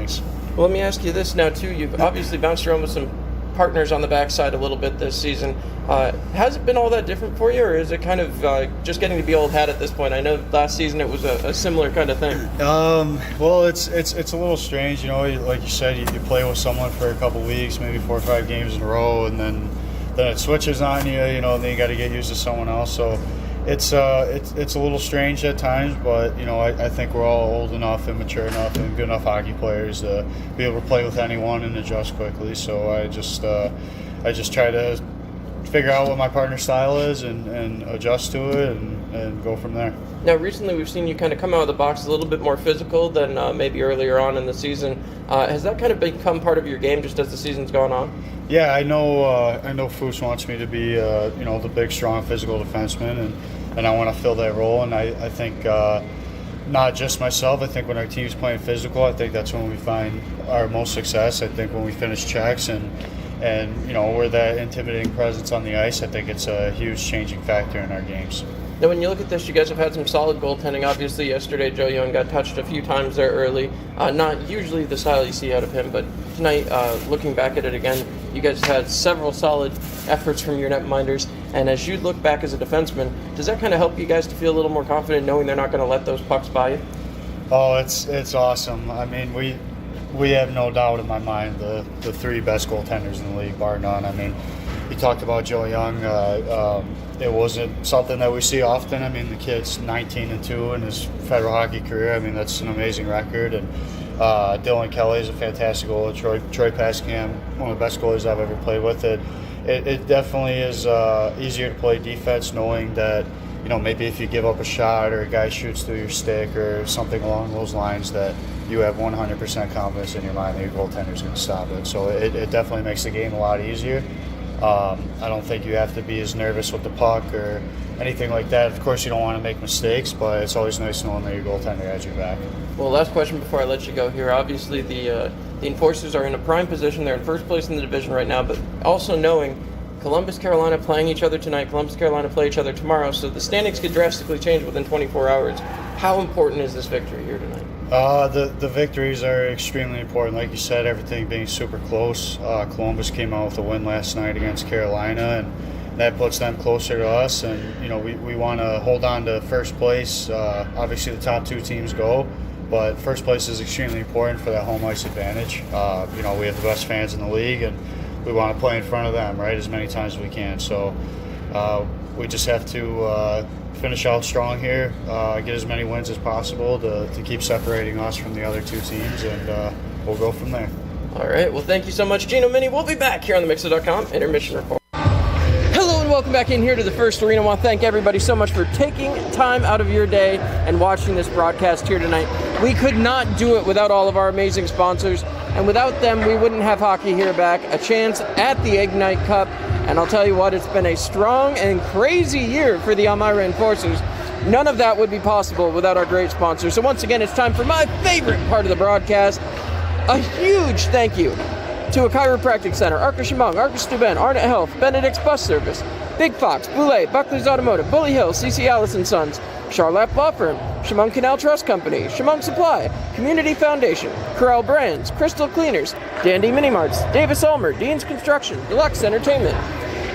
things. Well, let me ask you this now, too. You've obviously bounced around with some partners on the backside a little bit this season. Has it been all that different for you, or is it kind of just getting to be old hat at this point? I know last season it was a similar kind of thing. Well, it's a little strange, you know. Like you said, you play with someone for a couple weeks, maybe 4 or 5 games in a row, and then it switches on you, you know, and then you got to get used to someone else. So it's a little strange at times, but you know, I think we're all old enough and mature enough and good enough hockey players to be able to play with anyone and adjust quickly. So I just try to figure out what my partner's style is and adjust to it and go from there. Now, recently we've seen you kind of come out of the box a little bit more physical than maybe earlier on in the season. Has that kind of become part of your game just as the season's gone on? Yeah, I know Foose wants me to be you know, the big, strong, physical defenseman, and I want to fill that role. And I think not just myself. I think when our team's playing physical, I think that's when we find our most success. I think when we finish checks and you know, we're that intimidating presence on the ice, I think it's a huge changing factor in our games. Now, when you look at this, you guys have had some solid goaltending. Obviously, yesterday Joe Young got touched a few times there early. Not usually the style you see out of him, but tonight, looking back at it again, you guys had several solid efforts from your netminders. And as you look back as a defenseman, does that kind of help you guys to feel a little more confident knowing they're not going to let those pucks by you? Oh, it's awesome. I mean, we have no doubt in my mind the 3 best goaltenders in the league, bar none. I mean, you talked about Joe Young. It wasn't something that we see often. I mean, the kid's 19-2 in his federal hockey career. I mean, that's an amazing record. And Dylan Kelly is a fantastic goalie. Troy Pascam, one of the best goalies I've ever played with. It definitely is easier to play defense knowing that, you know, maybe if you give up a shot or a guy shoots through your stick or something along those lines, that you have 100% confidence in your mind that your goaltender is going to stop it. So it definitely makes the game a lot easier. I don't think you have to be as nervous with the puck or anything like that. Of course, you don't want to make mistakes, but it's always nice knowing that your goaltender has your back. Well, last question before I let you go here. Obviously, the Enforcers are in a prime position. They're in first place in the division right now, but also knowing Columbus, Carolina playing each other tonight, Columbus, Carolina play each other tomorrow, so the standings could drastically change within 24 hours. How important is this victory here tonight? The victories are extremely important. Like you said, everything being super close. Columbus came out with a win last night against Carolina, and that puts them closer to us. And, you know, we want to hold on to first place. Obviously, the top 2 teams go, but first place is extremely important for that home ice advantage. You know, we have the best fans in the league, and we want to play in front of them, right, as many times as we can. So we just have to finish out strong here, get as many wins as possible to keep separating us from the other 2 teams, and we'll go from there. All right. Well, thank you so much, Gino Mini. We'll be back here on the Mixer.com Intermission Report. Hello and welcome back in here to the First Arena. I want to thank everybody so much for taking time out of your day and watching this broadcast here tonight. We could not do it without all of our amazing sponsors, and without them, we wouldn't have hockey here back, a chance at the Ignite Cup. And I'll tell you what, it's been a strong and crazy year for the Elmira Enforcers. None of that would be possible without our great sponsors. So once again, it's time for my favorite part of the broadcast. A huge thank you to a chiropractic center, Arca Chemung, Arca Steuben, Arnett Health, Benedict's Bus Service, Big Fox, Boulay, Buckley's Automotive, Bully Hill, C.C. Allison Sons, Charlotte Law Firm, Chemung Canal Trust Company, Chemung Supply, Community Foundation, Corral Brands, Crystal Cleaners, Dandy Mini Marts, Davis Ulmer, Dean's Construction, Deluxe Entertainment,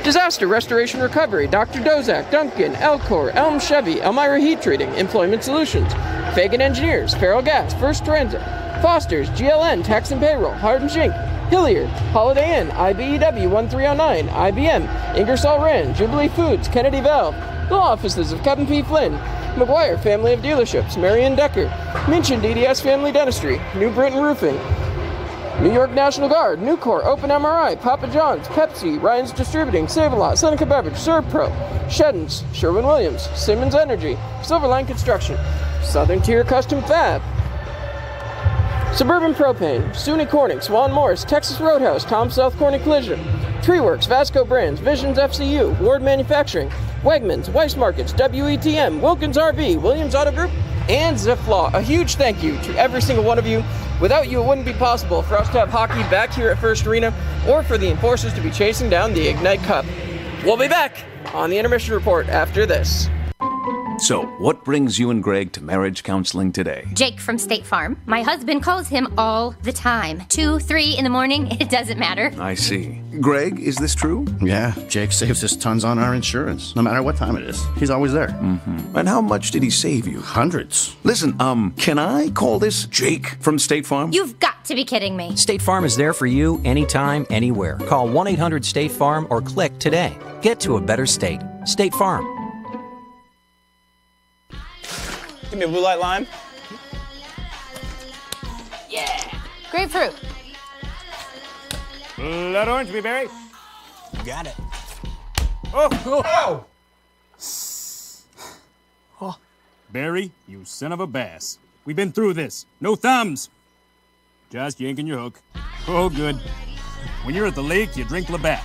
Disaster Restoration Recovery, Dr. Dozak, Duncan, Elcor, Elm Chevy, Elmira Heat Treating, Employment Solutions, Fagan Engineers, Farrell Gas, First Transit, Foster's, GLN, Tax and Payroll, Hardin Shink, Hilliard, Holiday Inn, IBEW 1309, IBM, Ingersoll Rand, Jubilee Foods, Kennedy Valve, the law offices of Kevin P. Flynn, McGuire Family of Dealerships, Marion Decker, Minchin DDS Family Dentistry, New Britain Roofing, New York National Guard, Nucor, Open MRI, Papa John's, Pepsi, Ryan's Distributing, Save-A-Lot, Seneca Beverage, Servpro, Sheddens, Sherwin-Williams, Simmons Energy, Silverline Construction, Southern Tier Custom Fab, Suburban Propane, SUNY Corning, Swan Morris, Texas Roadhouse, Tom South Corning Collision, Treeworks, Vasco Brands, Visions FCU, Ward Manufacturing, Wegmans, Weiss Markets, WETM, Wilkins RV, Williams Auto Group, and Zipflaw. A huge thank you to every single one of you. Without you, it wouldn't be possible for us to have hockey back here at First Arena or for the Enforcers to be chasing down the Ignite Cup. We'll be back on the Intermission Report after this. So, what brings you and Greg to marriage counseling today? Jake from State Farm. My husband calls him all the time. 2, 3 in the morning, it doesn't matter. I see. Greg, is this true? Yeah, Jake saves us tons on our insurance, no matter what time it is. He's always there. Mm-hmm. And how much did he save you? Hundreds. Listen, can I call this Jake from State Farm? You've got to be kidding me. State Farm is there for you anytime, anywhere. Call 1-800-STATE-FARM or click today. Get to a better state. State Farm. Give me a blue light lime. Yeah. Grapefruit. Blood orange, blueberry. Got it. Oh! Barry, you son of a bass. We've been through this. No thumbs. Just yanking your hook. Oh, good. When you're at the lake, you drink Labatt.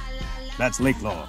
That's lake law.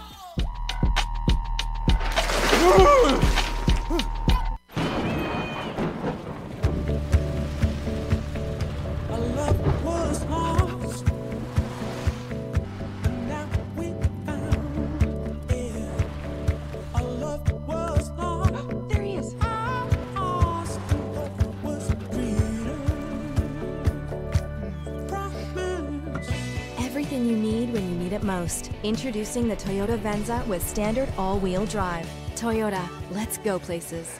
Everything you need when you need it most. Introducing the Toyota Venza with standard all-wheel drive. Toyota, let's go places.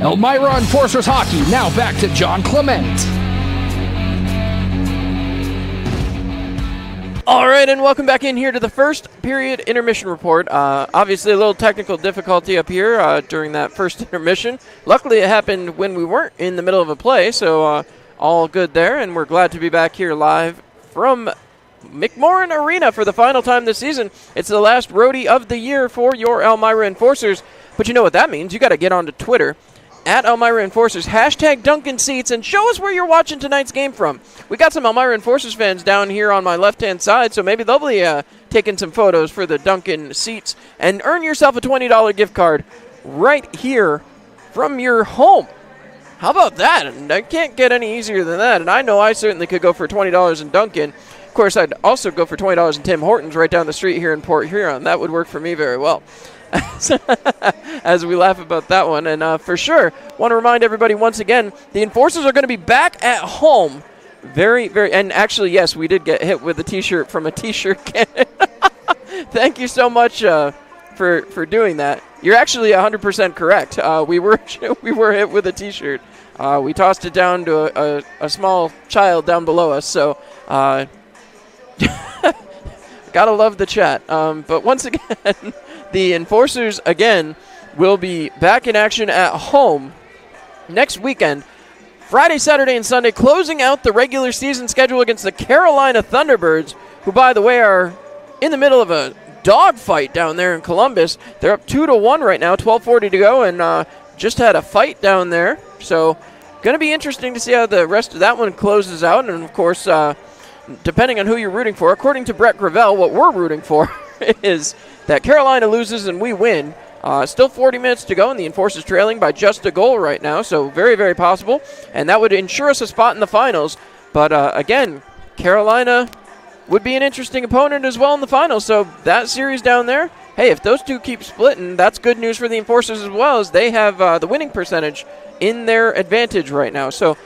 Elmira Enforcers Hockey, now back to John Clement. All right, and welcome back in here to the first period intermission report. Obviously, a little technical difficulty up here during that first intermission. Luckily, it happened when we weren't in the middle of a play, so all good there, and we're glad to be back here live from McMorran Arena for the final time this season. It's the last roadie of the year for your Elmira Enforcers, but you know what that means. You got to get onto Twitter, at Elmira Enforcers, hashtag Duncan Seats, and show us where you're watching tonight's game from. We got some Elmira Enforcers fans down here on my left-hand side, so maybe they'll be taking some photos for the Duncan Seats, and earn yourself a $20 gift card right here from your home. How about that? And I can't get any easier than that, and I know I certainly could go for $20 in Duncan. Of course, I'd also go for $20 in Tim Hortons right down the street here in Port Huron. That would work for me very well. As we laugh about that one. And for sure, want to remind everybody once again, the Enforcers are going to be back at home. And actually, yes, we did get hit with a T-shirt from a T-shirt cannon. Thank you so much for doing that. You're actually 100% correct. We were hit with a T-shirt. We tossed it down to a small child down below us. So, gotta love the chat. But once again, the Enforcers again will be back in action at home next weekend, Friday, Saturday, and Sunday, closing out the regular season schedule against the Carolina Thunderbirds, who, by the way, are in the middle of a dogfight down there in Columbus. They're up 2-1 right now, 12:40 to go, and just had a fight down there. So, going to be interesting to see how the rest of that one closes out. And, of course, depending on who you're rooting for, according to Brett Gravel, what we're rooting for is that Carolina loses and we win. Still 40 minutes to go, and the Enforcers trailing by just a goal right now, so very, very possible. And that would ensure us a spot in the finals. But, again, Carolina would be an interesting opponent as well in the finals. So that series down there, hey, if those two keep splitting, that's good news for the Enforcers as well, as they have the winning percentage in their advantage right now. So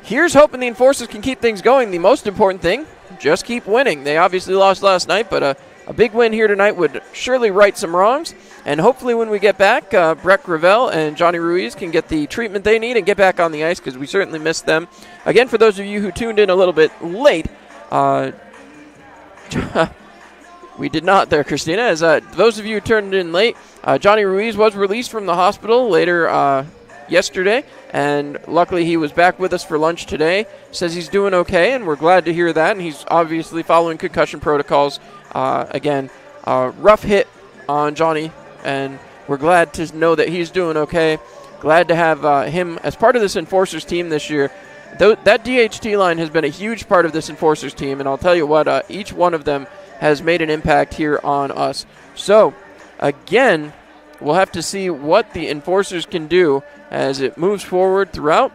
here's hoping the Enforcers can keep things going. The most important thing, just keep winning. They obviously lost last night, but a big win here tonight would surely right some wrongs. And hopefully when we get back, Brett Gravel and Johnny Ruiz can get the treatment they need and get back on the ice, because we certainly missed them. Again, for those of you who tuned in a little bit late, we did not there, Christina. As those of you who turned in late, Johnny Ruiz was released from the hospital later yesterday, and luckily he was back with us for lunch today. Says he's doing okay, and we're glad to hear that, and he's obviously following concussion protocols. Again, rough hit on Johnny, and we're glad to know that he's doing okay. Glad to have him as part of this Enforcers team this year. That DHT line has been a huge part of this Enforcers team, and I'll tell you what, each one of them has made an impact here on us. So, again, we'll have to see what the Enforcers can do as it moves forward throughout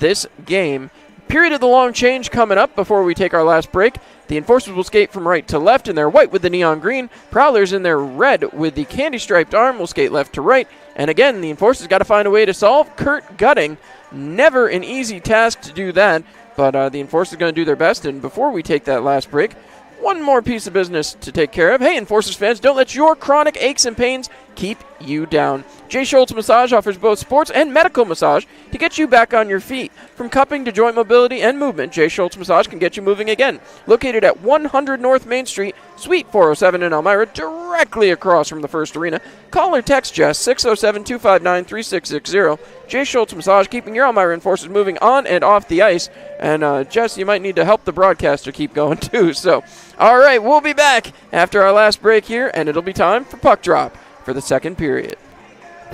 this game. Period of the long change coming up before we take our last break. The Enforcers will skate from right to left in their white with the neon green. Prowlers in their red with the candy-striped arm will skate left to right. And again, the Enforcers got to find a way to solve Kurt gutting. Never an easy task to do that, but the Enforcers are going to do their best. And before we take that last break, one more piece of business to take care of. Hey, Enforcers fans, don't let your chronic aches and pains keep you down. Jay Schultz Massage offers both sports and medical massage to get you back on your feet. From cupping to joint mobility and movement, Jay Schultz Massage can get you moving again. Located at 100 North Main Street, Suite 407 in Elmira, directly across from the First Arena. Call or text Jess 607-259-3660. Jay Schultz Massage, keeping your Elmira Enforcers moving on and off the ice. And Jess, you might need to help the broadcaster keep going too. So, all right, we'll be back after our last break here, and it'll be time for Puck Drop for the second period.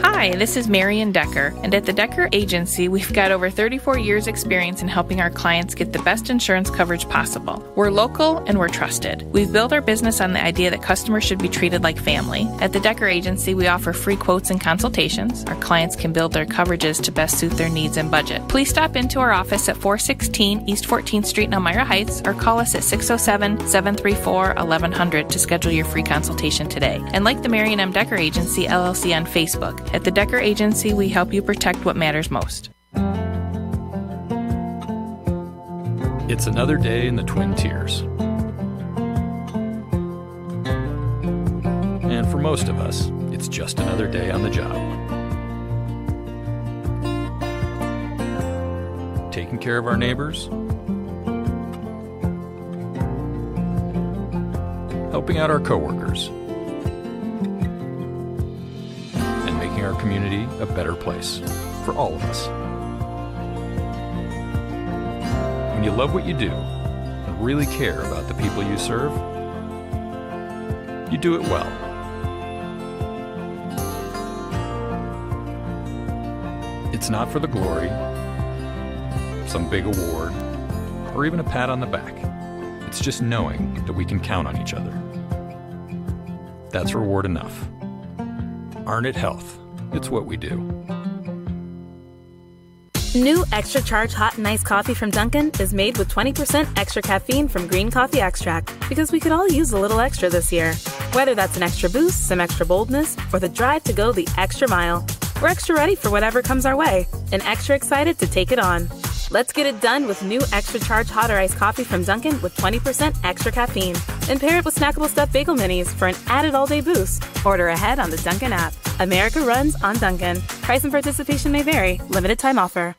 Hi, this is Marian Decker, and at the Decker Agency, we've got over 34 years' experience in helping our clients get the best insurance coverage possible. We're local and we're trusted. We've built our business on the idea that customers should be treated like family. At the Decker Agency, we offer free quotes and consultations. Our clients can build their coverages to best suit their needs and budget. Please stop into our office at 416 East 14th Street in Elmira Heights or call us at 607-734-1100 to schedule your free consultation today. And like the Marian M. Decker Agency, LLC on Facebook. At the Decker Agency, we help you protect what matters most. It's another day in the Twin Tiers. And for most of us, it's just another day on the job. Taking care of our neighbors, helping out our coworkers, our community a better place for all of us. When you love what you do and really care about the people you serve, you do it well. It's not for the glory, some big award, or even a pat on the back. It's just knowing that we can count on each other. That's reward enough. Arnett Health. It's what we do. New Extra Charge Hot and Iced Coffee from Dunkin' is made with 20% extra caffeine from green coffee extract, because we could all use a little extra this year. Whether that's an extra boost, some extra boldness, or the drive to go the extra mile, we're extra ready for whatever comes our way and extra excited to take it on. Let's get it done with new Extra Charge Hot or Iced Coffee from Dunkin' with 20% extra caffeine. And pair it with snackable stuffed bagel minis for an added all-day boost. Order ahead on the Dunkin' app. America runs on Dunkin'. Price and participation may vary. Limited time offer.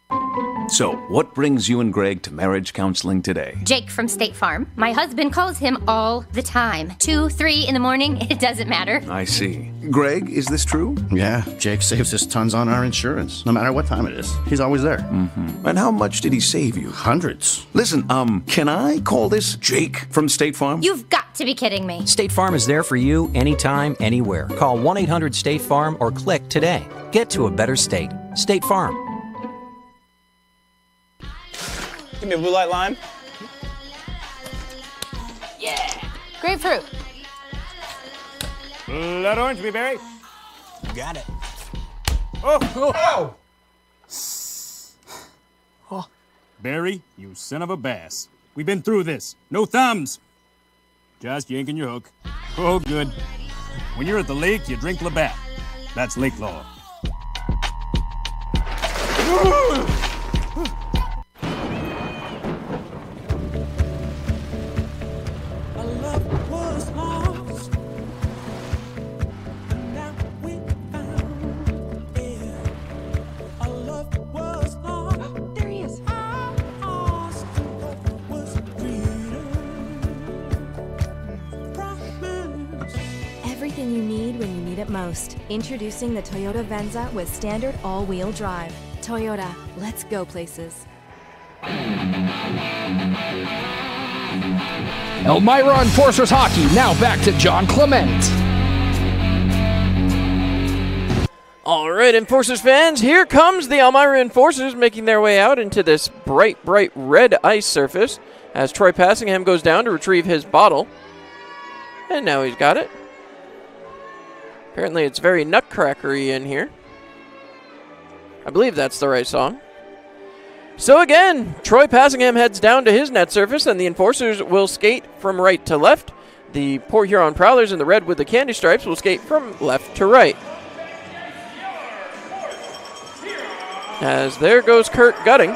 So, what brings you and Greg to marriage counseling today? Jake from State Farm. My husband calls him all the time. 2, 3 in the morning, it doesn't matter. I see. Greg, is this true? Yeah, Jake saves us tons on our insurance. No matter what time it is, he's always there. Mm-hmm. And how much did he save you? Hundreds. Listen, can I call this Jake from State Farm? You've got to be kidding me. State Farm is there for you anytime, anywhere. Call 1-800-STATE-FARM or click today. Get to a better state. State Farm. Give me a blue light lime. Yeah. Grapefruit. Blood orange, blueberry. You got it. Oh! Barry, you son of a bass. We've been through this. No thumbs. Just yanking your hook. Oh, good. When you're at the lake, you drink Labatt. That's lake law. Everything you need when you need it most. Introducing the Toyota Venza with standard all-wheel drive. Toyota, let's go places. Elmira Enforcers Hockey, now back to John Clement. All right, Enforcers fans, here comes the Elmira Enforcers making their way out into this bright red ice surface as Troy Passingham goes down to retrieve his bottle. And now he's got it. Apparently it's very nutcrackery in here. I believe that's the right song. So again, Troy Passingham heads down to his net surface, and the Enforcers will skate from right to left. The Port Huron Prowlers in the red with the candy stripes will skate from left to right. As there goes Kurt Gutting.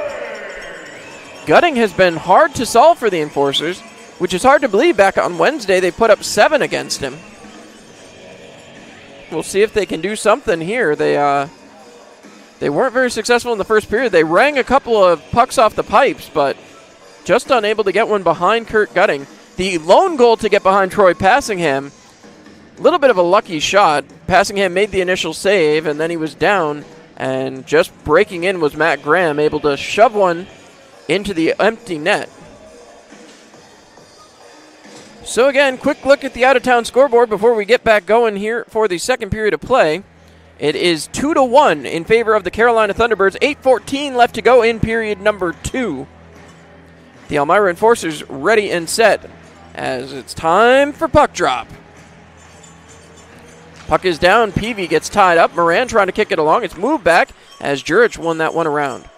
Gutting has been hard to solve for the Enforcers, which is hard to believe. Back on Wednesday, they put up 7 against him. We'll see if they can do something here. They weren't very successful in the first period. They rang a couple of pucks off the pipes, but just unable to get one behind Kurt Gutting. The lone goal to get behind Troy Passingham, a little bit of a lucky shot. Passingham made the initial save, and then he was down, and just breaking in was Matt Graham, able to shove one into the empty net. So again, quick look at the out-of-town scoreboard before we get back going here for the second period of play. It is 2-1 in favor of the Carolina Thunderbirds. 8:14 left to go in period number 2. The Elmira Enforcers ready and set as it's time for puck drop. Puck is down. Peavy gets tied up. Moran trying to kick it along. It's moved back as Jurich won that one around.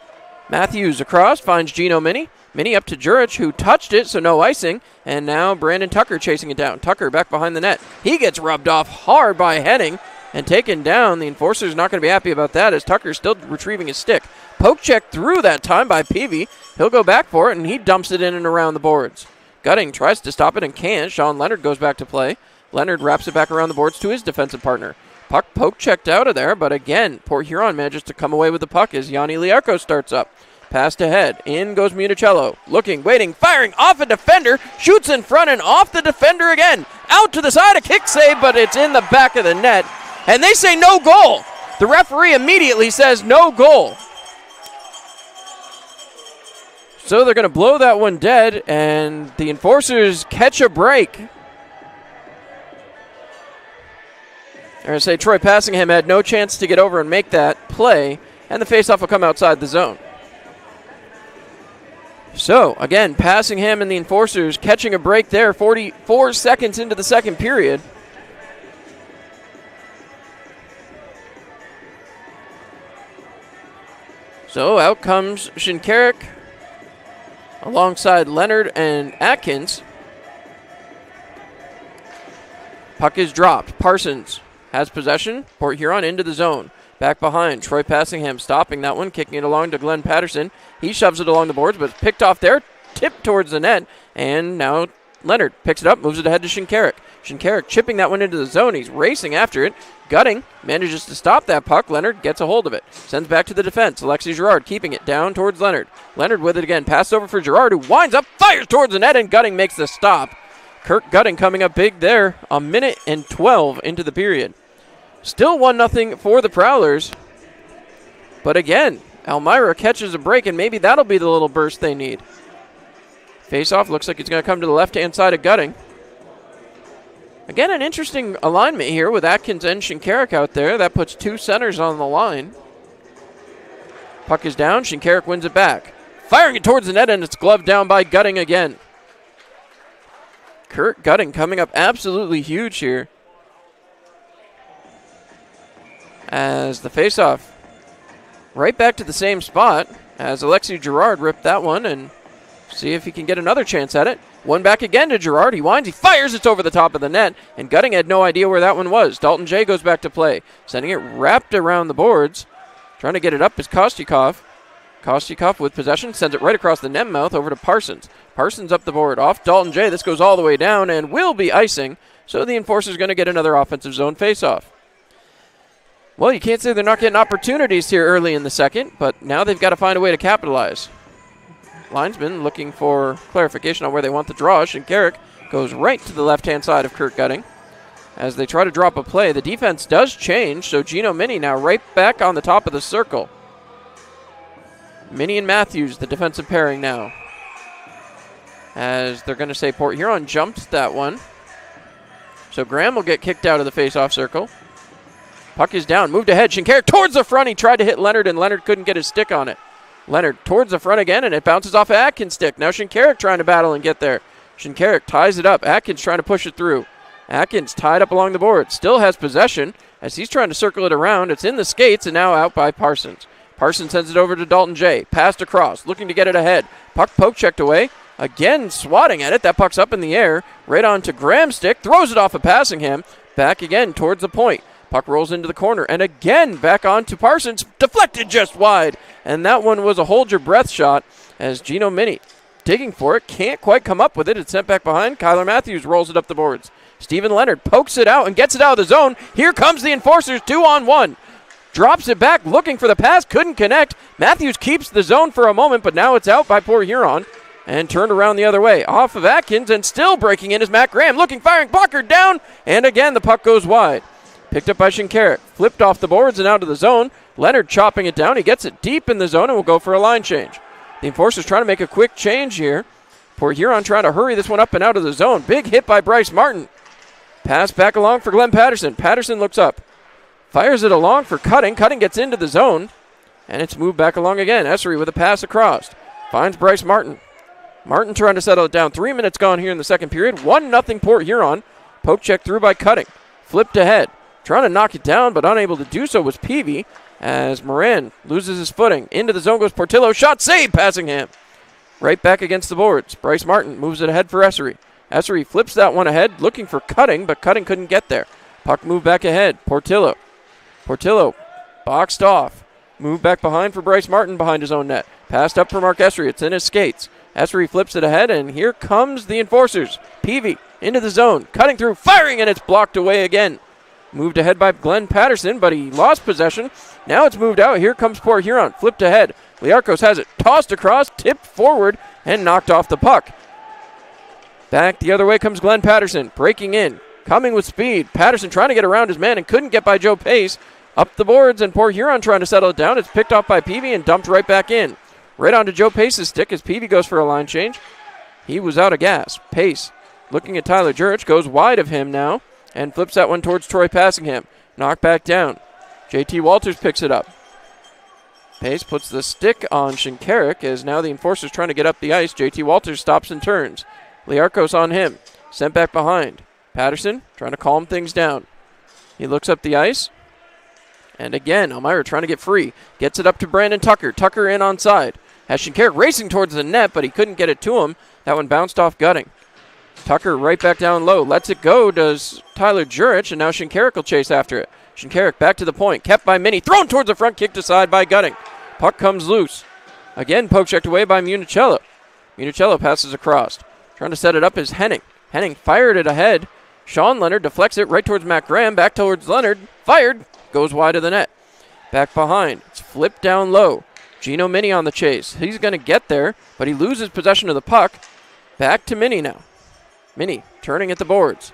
Matthews across, finds Gino Mini. Mini up to Jurich, who touched it, so no icing. And now Brandon Tucker chasing it down. Tucker back behind the net. He gets rubbed off hard by Henning and taken down. The Enforcer's not going to be happy about that as Tucker's still retrieving his stick. Poke check through that time by Peavy. He'll go back for it, and he dumps it in and around the boards. Gutting tries to stop it and can't. Sean Leonard goes back to play. Leonard wraps it back around the boards to his defensive partner. Puck poke checked out of there, but again, Port Huron manages to come away with the puck as Yanni Liarco starts up. Passed ahead. In goes Municello. Looking, waiting, firing off a defender. Shoots in front and off the defender again. Out to the side, a kick save, but it's in the back of the net. And they say no goal. The referee immediately says no goal. So they're going to blow that one dead, and the Enforcers catch a break. They're going to say Troy Passingham had no chance to get over and make that play, and the faceoff will come outside the zone. So, again, Passingham and the Enforcers catching a break there, 44 seconds into the second period. So, out comes Shinkarik alongside Leonard and Atkins. Puck is dropped. Parsons has possession. Port Huron into the zone. Back behind. Troy Passingham stopping that one, kicking it along to Glenn Patterson. He shoves it along the boards, but it's picked off there, tipped towards the net, and now Leonard picks it up, moves it ahead to Shinkarik. Shinkarik chipping that one into the zone. He's racing after it. Gutting manages to stop that puck. Leonard gets a hold of it. Sends back to the defense. Alexi Girard keeping it down towards Leonard. Leonard with it again. Pass over for Girard, who winds up, fires towards the net, and Gutting makes the stop. Kirk Gutting coming up big there. 1:12 into the period. Still 1-0 for the Prowlers. But again, Elmira catches a break, and maybe that'll be the little burst they need. Face-off looks like it's going to come to the left-hand side of Gutting. Again, an interesting alignment here with Atkins and Shinkarik out there. That puts 2 centers on the line. Puck is down. Shinkarik wins it back. Firing it towards the net, and it's gloved down by Gutting again. Kurt Gutting coming up absolutely huge here. As the face-off right back to the same spot as Alexi Girard ripped that one, and see if he can get another chance at it. One back again to Girard. He winds, he fires, it's over the top of the net, and Gutting had no idea where that one was. Dalton J goes back to play, sending it wrapped around the boards. Trying to get it up is Kostyakov. Kostyakov with possession, sends it right across the net mouth over to Parsons. Parsons up the board, off Dalton J. This goes all the way down and will be icing, so the Enforcer's going to get another offensive zone faceoff. Well, you can't say they're not getting opportunities here early in the second, but now they've got to find a way to capitalize. Linesman looking for clarification on where they want the draw. Shinkarik goes right to the left-hand side of Kurt Gutting. As they try to drop a play, the defense does change, so Gino Mini now right back on the top of the circle. Mini and Matthews, the defensive pairing now. As they're going to say Port Huron jumped that one. So Graham will get kicked out of the face-off circle. Puck is down, moved ahead. Shinkarik towards the front. He tried to hit Leonard, and Leonard couldn't get his stick on it. Leonard towards the front again, and it bounces off Atkins' stick. Now Shinkarik trying to battle and get there. Shinkarik ties it up. Atkins trying to push it through. Atkins tied up along the board. Still has possession as he's trying to circle it around. It's in the skates and now out by Parsons. Parsons sends it over to Dalton J. Passed across, looking to get it ahead. Puck poke checked away. Again, swatting at it. That puck's up in the air. Right on to Graham's stick. Throws it off of Passingham. Back again towards the point. Puck rolls into the corner. And again, back on to Parsons. Deflected just wide. And that one was a hold-your-breath shot as Gino Mini digging for it. Can't quite come up with it. It's sent back behind. Kyler Matthews rolls it up the boards. Steven Leonard pokes it out and gets it out of the zone. Here comes the Enforcers 2-on-1. Drops it back, looking for the pass. Couldn't connect. Matthews keeps the zone for a moment, but now it's out by Port Huron. And turned around the other way. Off of Atkins, and still breaking in is Matt Graham. Looking, firing, blocker down. And again, the puck goes wide. Picked up by Shinkarik. Flipped off the boards and out of the zone. Leonard chopping it down. He gets it deep in the zone and will go for a line change. The Enforcers trying to make a quick change here. Port Huron trying to hurry this one up and out of the zone. Big hit by Bryce Martin. Pass back along for Glenn Patterson. Patterson looks up. Fires it along for Cutting. Cutting gets into the zone. And it's moved back along again. Essery with a pass across. Finds Bryce Martin. Martin trying to settle it down. 3 minutes gone here in the second period. 1-0 Port Huron. Poke check through by Cutting. Flipped ahead. Trying to knock it down, but unable to do so was Peavy as Moran loses his footing. Into the zone goes Portillo. Shot saved, Passingham. Right back against the boards. Bryce Martin moves it ahead for Essery. Essery flips that one ahead, looking for Cutting, but Cutting couldn't get there. Puck moved back ahead. Portillo boxed off. Moved back behind for Bryce Martin behind his own net. Passed up for Mark Essery. It's in his skates. Essery flips it ahead, and here comes the Enforcers. Peavy into the zone, cutting through, firing, and it's blocked away again. Moved ahead by Glenn Patterson, but he lost possession. Now it's moved out. Here comes Port Huron. Flipped ahead. Liarkos has it. Tossed across, tipped forward, and knocked off the puck. Back the other way comes Glenn Patterson, breaking in, coming with speed. Patterson trying to get around his man and couldn't get by Joe Pace. Up the boards, and Port Huron trying to settle it down. It's picked off by Peavy and dumped right back in. Right onto Joe Pace's stick as Peavy goes for a line change. He was out of gas. Pace looking at Tyler Jurich, goes wide of him now and flips that one towards Troy Passingham. Knocked back down. JT Walters picks it up. Pace puts the stick on Shinkarik as now the Enforcers trying to get up the ice. JT Walters stops and turns. Liarkos on him. Sent back behind. Patterson trying to calm things down. He looks up the ice. And again, Elmira trying to get free. Gets it up to Brandon Tucker. Tucker in onside. Has Shinkarik racing towards the net, but he couldn't get it to him. That one bounced off Gutting. Tucker right back down low. Lets it go, does Tyler Jurich, and now Shinkarik will chase after it. Shinkarik back to the point. Kept by Mini. Thrown towards the front, kicked aside by Gutting. Puck comes loose. Again, poke checked away by Municello. Municello passes across. Trying to set it up is Henning. Henning fired it ahead. Sean Leonard deflects it right towards Matt Graham. Back towards Leonard. Fired. Goes wide of the net. Back behind. It's flipped down low. Gino Mini on the chase. He's going to get there, but he loses possession of the puck. Back to Mini now. Mini turning at the boards.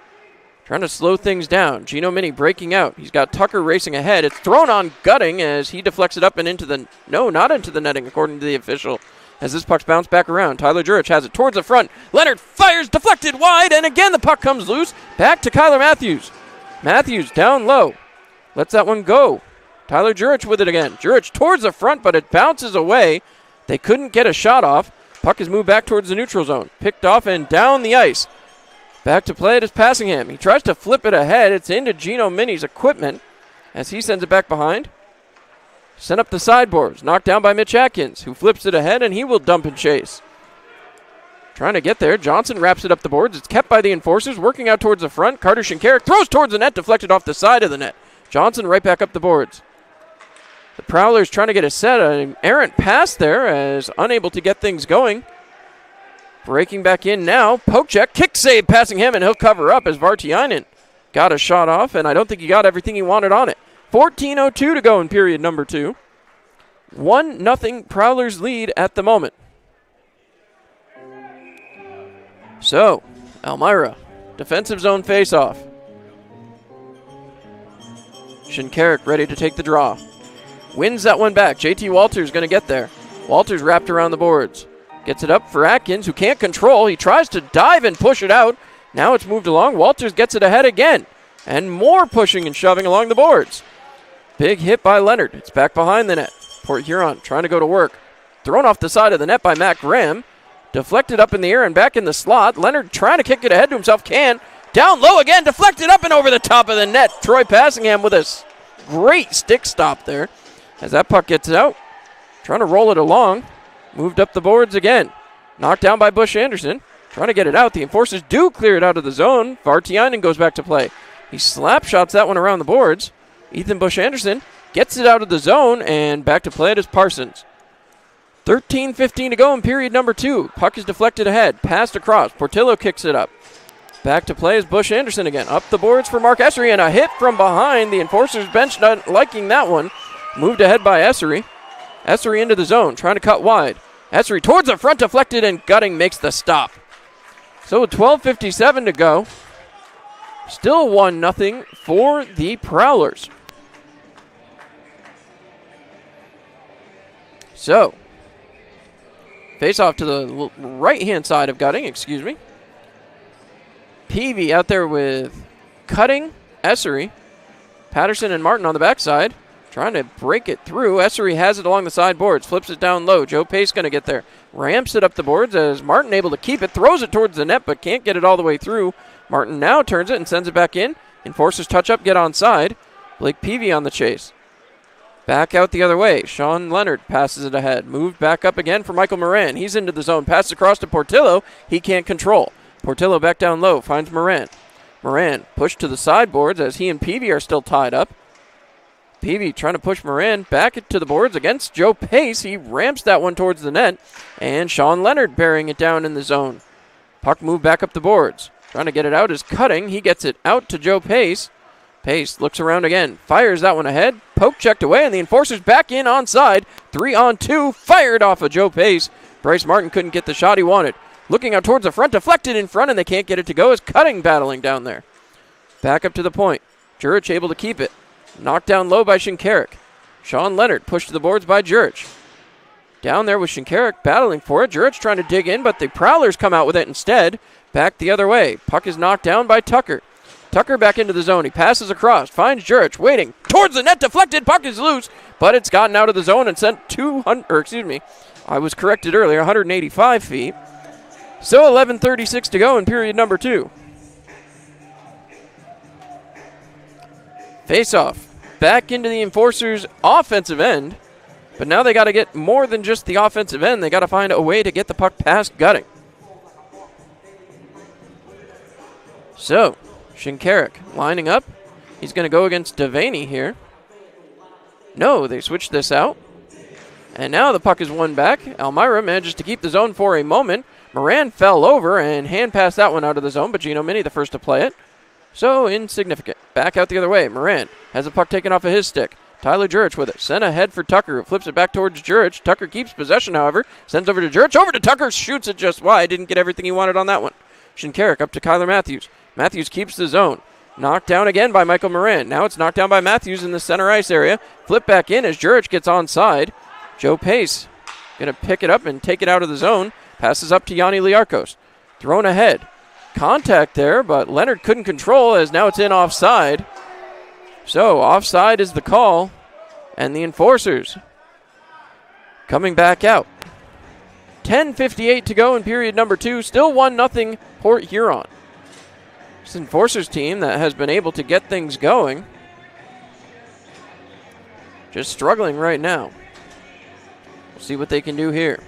Trying to slow things down. Gino Mini breaking out. He's got Tucker racing ahead. It's thrown on Gutting as he deflects it up and into the... No, not into the netting, according to the official. As this puck's bounced back around. Tyler Jurich has it towards the front. Leonard fires, deflected wide, and again the puck comes loose. Back to Kyler Matthews. Matthews down low. Lets that one go. Tyler Jurich with it again. Jurich towards the front, but it bounces away. They couldn't get a shot off. Puck is moved back towards the neutral zone. Picked off and down the ice. Back to play it is Passingham. He tries to flip it ahead. It's into Gino Mini's equipment as he sends it back behind. Sent up the sideboards. Knocked down by Mitch Atkins, who flips it ahead, and he will dump and chase. Trying to get there. Johnson wraps it up the boards. It's kept by the Enforcers, working out towards the front. Carter Shinkarik throws towards the net, deflected off the side of the net. Johnson right back up the boards. The Prowlers trying to get a set. An errant pass there as unable to get things going. Breaking back in now. Poke check. Kick save passing him, and he'll cover up as Vartiainen got a shot off, and I don't think he got everything he wanted on it. 14:02 to go in period number 2. 1-0 Prowlers lead at the moment. So, Elmira, defensive zone face-off. Shinkarik ready to take the draw. Wins that one back. JT Walters going to get there. Walters wrapped around the boards. Gets it up for Atkins, who can't control. He tries to dive and push it out. Now it's moved along. Walters gets it ahead again. And more pushing and shoving along the boards. Big hit by Leonard. It's back behind the net. Port Huron trying to go to work. Thrown off the side of the net by Matt Graham. Deflected up in the air and back in the slot. Leonard trying to kick it ahead to himself. Can. Down low again. Deflected up and over the top of the net. Troy Passingham with a great stick stop there. As that puck gets out, trying to roll it along. Moved up the boards again. Knocked down by Bush Anderson. Trying to get it out. The Enforcers do clear it out of the zone. Vartiainen goes back to play. He slap shots that one around the boards. Ethan Bush Anderson gets it out of the zone, and back to play it is Parsons. 13:15 to go in period number 2. Puck is deflected ahead. Passed across. Portillo kicks it up. Back to play is Bush Anderson again. Up the boards for Mark Essery, and a hit from behind. The Enforcers bench not liking that one. Moved ahead by Essery. Essery into the zone, trying to cut wide. Essery towards the front, deflected, and Gutting makes the stop. So with 12:57 to go, still 1-0 for the Prowlers. So, face off to the right-hand side of Gutting, excuse me. Peavy out there with Cutting, Essery, Patterson and Martin on the backside, trying to break it through. Essery has it along the side boards, flips it down low. Joe Pace going to get there. Ramps it up the boards as Martin able to keep it, throws it towards the net, but can't get it all the way through. Martin now turns it and sends it back in. Enforcers touch up, get onside. Blake Peavy on the chase. Back out the other way. Sean Leonard passes it ahead. Moved back up again for Michael Moran. He's into the zone. Passes across to Portillo. He can't control. Portillo back down low. Finds Moran. Moran pushed to the sideboards as he and Peavy are still tied up. Peavy trying to push Moran back to the boards against Joe Pace. He ramps that one towards the net. And Sean Leonard bearing it down in the zone. Puck moved back up the boards. Trying to get it out is Cutting. He gets it out to Joe Pace. Pace looks around again. Fires that one ahead. Poke checked away, and the Enforcers back in onside. 3-on-2. Fired off of Joe Pace. Bryce Martin couldn't get the shot he wanted. Looking out towards the front. Deflected in front, and they can't get it to go as Cutting battling down there. Back up to the point. Jurich able to keep it. Knocked down low by Shinkarik. Sean Leonard pushed to the boards by Jurich. Down there with Shinkarik battling for it. Jurich trying to dig in, but the Prowlers come out with it instead. Back the other way. Puck is knocked down by Tucker. Tucker back into the zone. He passes across. Finds Jurich waiting. Towards the net. Deflected. Puck is loose, but it's gotten out of the zone and sent 200, I was corrected earlier, 185 feet. So 11:36 to go in period number 2. Face-off. Back into the Enforcers' offensive end. But now they got to get more than just the offensive end. They got to find a way to get the puck past Gutting. So, Shinkarik lining up. He's going to go against Devaney here. No, they switched this out. And now the puck is won back. Elmira manages to keep the zone for a moment. Moran fell over and hand passed that one out of the zone, but Gino Mini the first to play it. So insignificant. Back out the other way. Moran has the puck taken off of his stick. Tyler Jurich with it. Sent ahead for Tucker, who flips it back towards Jurich. Tucker keeps possession, however. Sends over to Jurich. Over to Tucker. Shoots it just wide. Didn't get everything he wanted on that one. Shinkarik up to Kyler Matthews. Matthews keeps the zone. Knocked down again by Michael Moran. Now it's knocked down by Matthews in the center ice area. Flip back in as Jurich gets onside. Joe Pace going to pick it up and take it out of the zone. Passes up to Yanni Liarkos. Thrown ahead. Contact there, but Leonard couldn't control as now it's in offside. So offside is the call, and the Enforcers coming back out. 10:58 to go in period number 2. Still 1-0 Port Huron. This Enforcers team that has been able to get things going. Just struggling right now. We'll see what they can do here.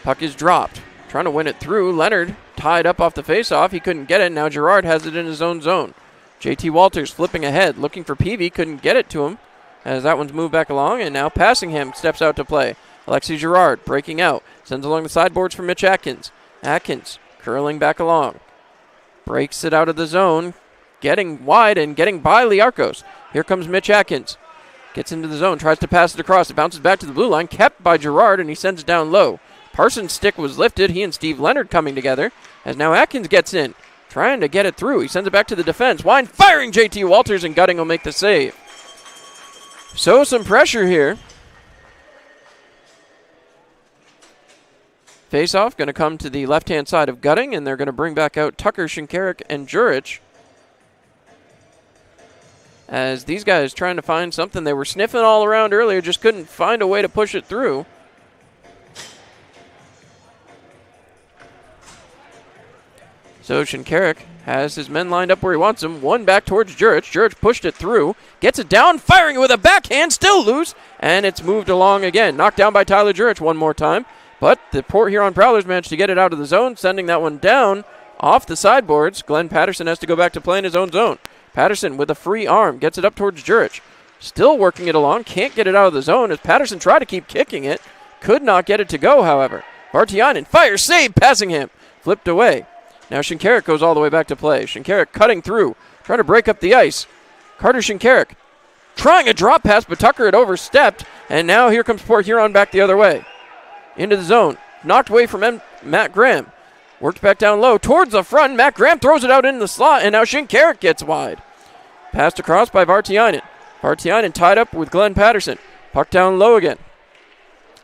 Puck is dropped. Trying to win it through. Leonard tied up off the faceoff. He couldn't get it. Now Girard has it in his own zone. JT Walters flipping ahead. Looking for Peavy. Couldn't get it to him as that one's moved back along. And now passing him. Steps out to play. Alexi Girard breaking out. Sends along the sideboards for Mitch Atkins. Atkins curling back along. Breaks it out of the zone. Getting wide and getting by Liarkos. Here comes Mitch Atkins. Gets into the zone. Tries to pass it across. It bounces back to the blue line. Kept by Girard and he sends it down low. Parsons' stick was lifted. He and Steve Leonard coming together. As now Atkins gets in. Trying to get it through. He sends it back to the defense. Wine firing JT Walters and Gutting will make the save. So some pressure here. Face-off going to come to the left-hand side of Gutting, and they're going to bring back out Tucker, Shinkarik, and Jurich. As these guys trying to find something. They were sniffing all around earlier, just couldn't find a way to push it through. So Shinkarik has his men lined up where he wants them. One back towards Jurich. Jurich pushed it through. Gets it down, firing it with a backhand, still loose. And it's moved along again. Knocked down by Tyler Jurich one more time. But the Port Huron Prowlers managed to get it out of the zone, sending that one down off the sideboards. Glenn Patterson has to go back to play in his own zone. Patterson with a free arm gets it up towards Jurich. Still working it along. Can't get it out of the zone as Patterson tried to keep kicking it. Could not get it to go, however. Vartiainen fires, save, passing him. Flipped away. Now Shinkarik goes all the way back to play. Shinkarik cutting through, trying to break up the ice. Carter Shinkarik trying a drop pass, but Tucker had overstepped, and now here comes Port Huron back the other way. Into the zone. Knocked away from Matt Graham. Worked back down low towards the front. Matt Graham throws it out in the slot, and now Shinkarik gets wide. Passed across by Vartiainen. Vartiainen tied up with Glenn Patterson. Puck down low again.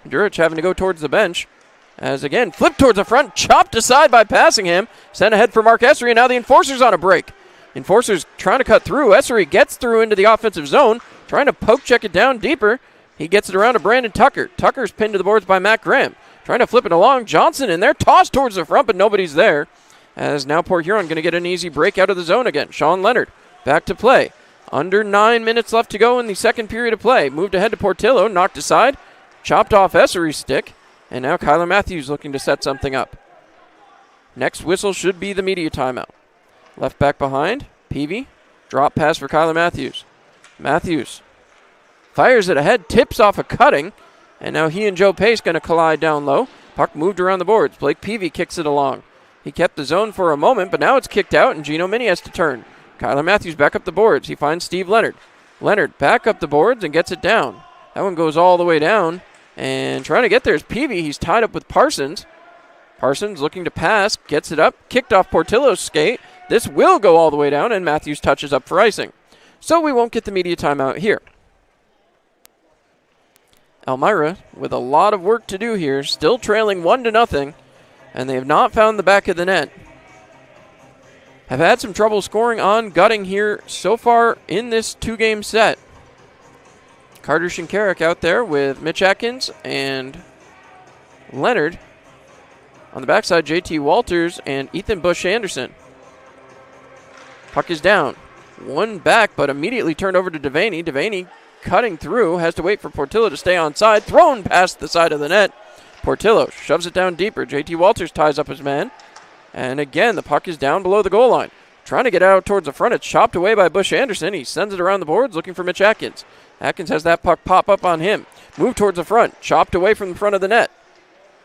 Jurich having to go towards the bench. As again, flipped towards the front, chopped aside by passing him. Sent ahead for Mark Essery, and now the Enforcer's on a break. Enforcer's trying to cut through. Essery gets through into the offensive zone, trying to poke check it down deeper. He gets it around to Brandon Tucker. Tucker's pinned to the boards by Matt Graham. Trying to flip it along. Johnson in there, tossed towards the front, but nobody's there. As now Port Huron going to get an easy break out of the zone again. Sean Leonard back to play. Under 9 minutes left to go in the second period of play. Moved ahead to Portillo, knocked aside, chopped off Essery's stick. And now Kyler Matthews looking to set something up. Next whistle should be the media timeout. Left back behind, Peavy. Drop pass for Kyler Matthews. Matthews fires it ahead, tips off a cutting. And now he and Joe Pace going to collide down low. Puck moved around the boards. Blake Peavy kicks it along. He kept the zone for a moment, but now it's kicked out and Gino Mini has to turn. Kyler Matthews back up the boards. He finds Steve Leonard. Leonard back up the boards and gets it down. That one goes all the way down. And trying to get there is Peavy. He's tied up with Parsons. Parsons looking to pass, gets it up, kicked off Portillo's skate. This will go all the way down, and Matthews touches up for icing. So we won't get the media timeout here. Elmira with a lot of work to do here, still trailing 1-0, and they have not found the back of the net. Have had some trouble scoring on gutting here so far in this two-game set. Carter Shinkarik out there with Mitch Atkins and Leonard. On the backside, JT Walters and Ethan Bush Anderson. Puck is down. One back, but immediately turned over to Devaney. Devaney cutting through, has to wait for Portillo to stay onside. Thrown past the side of the net. Portillo shoves it down deeper. JT Walters ties up his man. And again, the puck is down below the goal line. Trying to get out towards the front. It's chopped away by Bush Anderson. He sends it around the boards looking for Mitch Atkins. Atkins has that puck pop up on him. Move towards the front. Chopped away from the front of the net.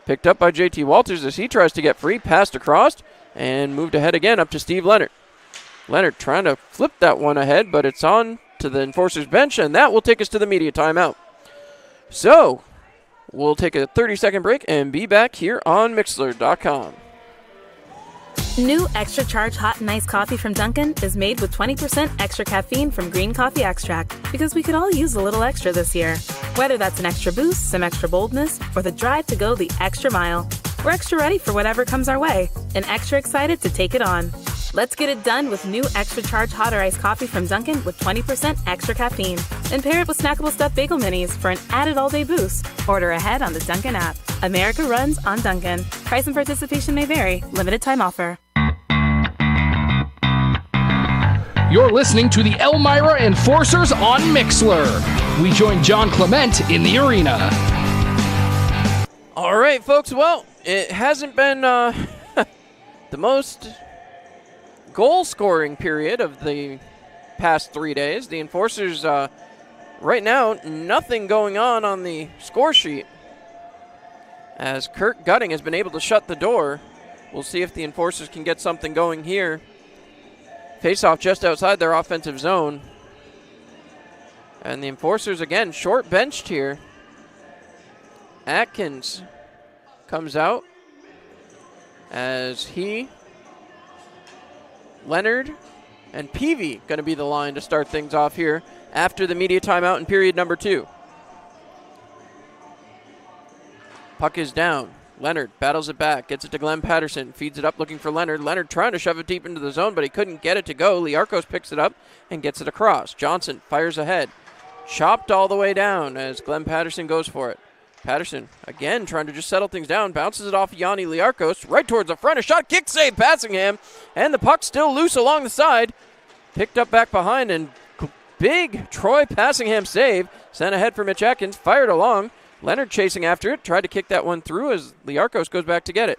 Picked up by JT Walters as he tries to get free. Passed across and moved ahead again up to Steve Leonard. Leonard trying to flip that one ahead, but it's on to the Enforcer's bench, and that will take us to the media timeout. So, we'll take a 30-second break and be back here on Mixlr.com. New Extra Charge Hot and Iced Coffee from Dunkin' is made with 20% extra caffeine from green coffee extract, because we could all use a little extra this year. Whether that's an extra boost, some extra boldness, or the drive to go the extra mile, we're extra ready for whatever comes our way and extra excited to take it on. Let's get it done with new Extra Charge Hot or Iced Coffee from Dunkin' with 20% extra caffeine. And pair it with snackable stuffed bagel minis for an added all-day boost. Order ahead on the Dunkin' app. America runs on Dunkin'. Price and participation may vary. Limited time offer. You're listening to the Elmira Enforcers on Mixlr. We join John Clement in the arena. All right, folks. Well, it hasn't been the most goal-scoring period of the past 3 days. The Enforcers, right now, nothing going on the score sheet. As Kirk Gutting has been able to shut the door. We'll see if the Enforcers can get something going here. Face-off just outside their offensive zone. And the Enforcers, again, short-benched here. Atkins comes out as Leonard and Peavy going to be the line to start things off here after the media timeout in period number 2. Puck is down. Leonard battles it back, gets it to Glenn Patterson, feeds it up looking for Leonard. Leonard trying to shove it deep into the zone, but he couldn't get it to go. Liarkos picks it up and gets it across. Johnson fires ahead. Chopped all the way down as Glenn Patterson goes for it. Patterson again trying to just settle things down. Bounces it off Yanni Liarkos right towards the front. A shot, kick save, Passingham. And the puck still loose along the side. Picked up back behind, and big Troy Passingham save. Sent ahead for Mitch Atkins. Fired along. Leonard chasing after it. Tried to kick that one through as Liarkos goes back to get it.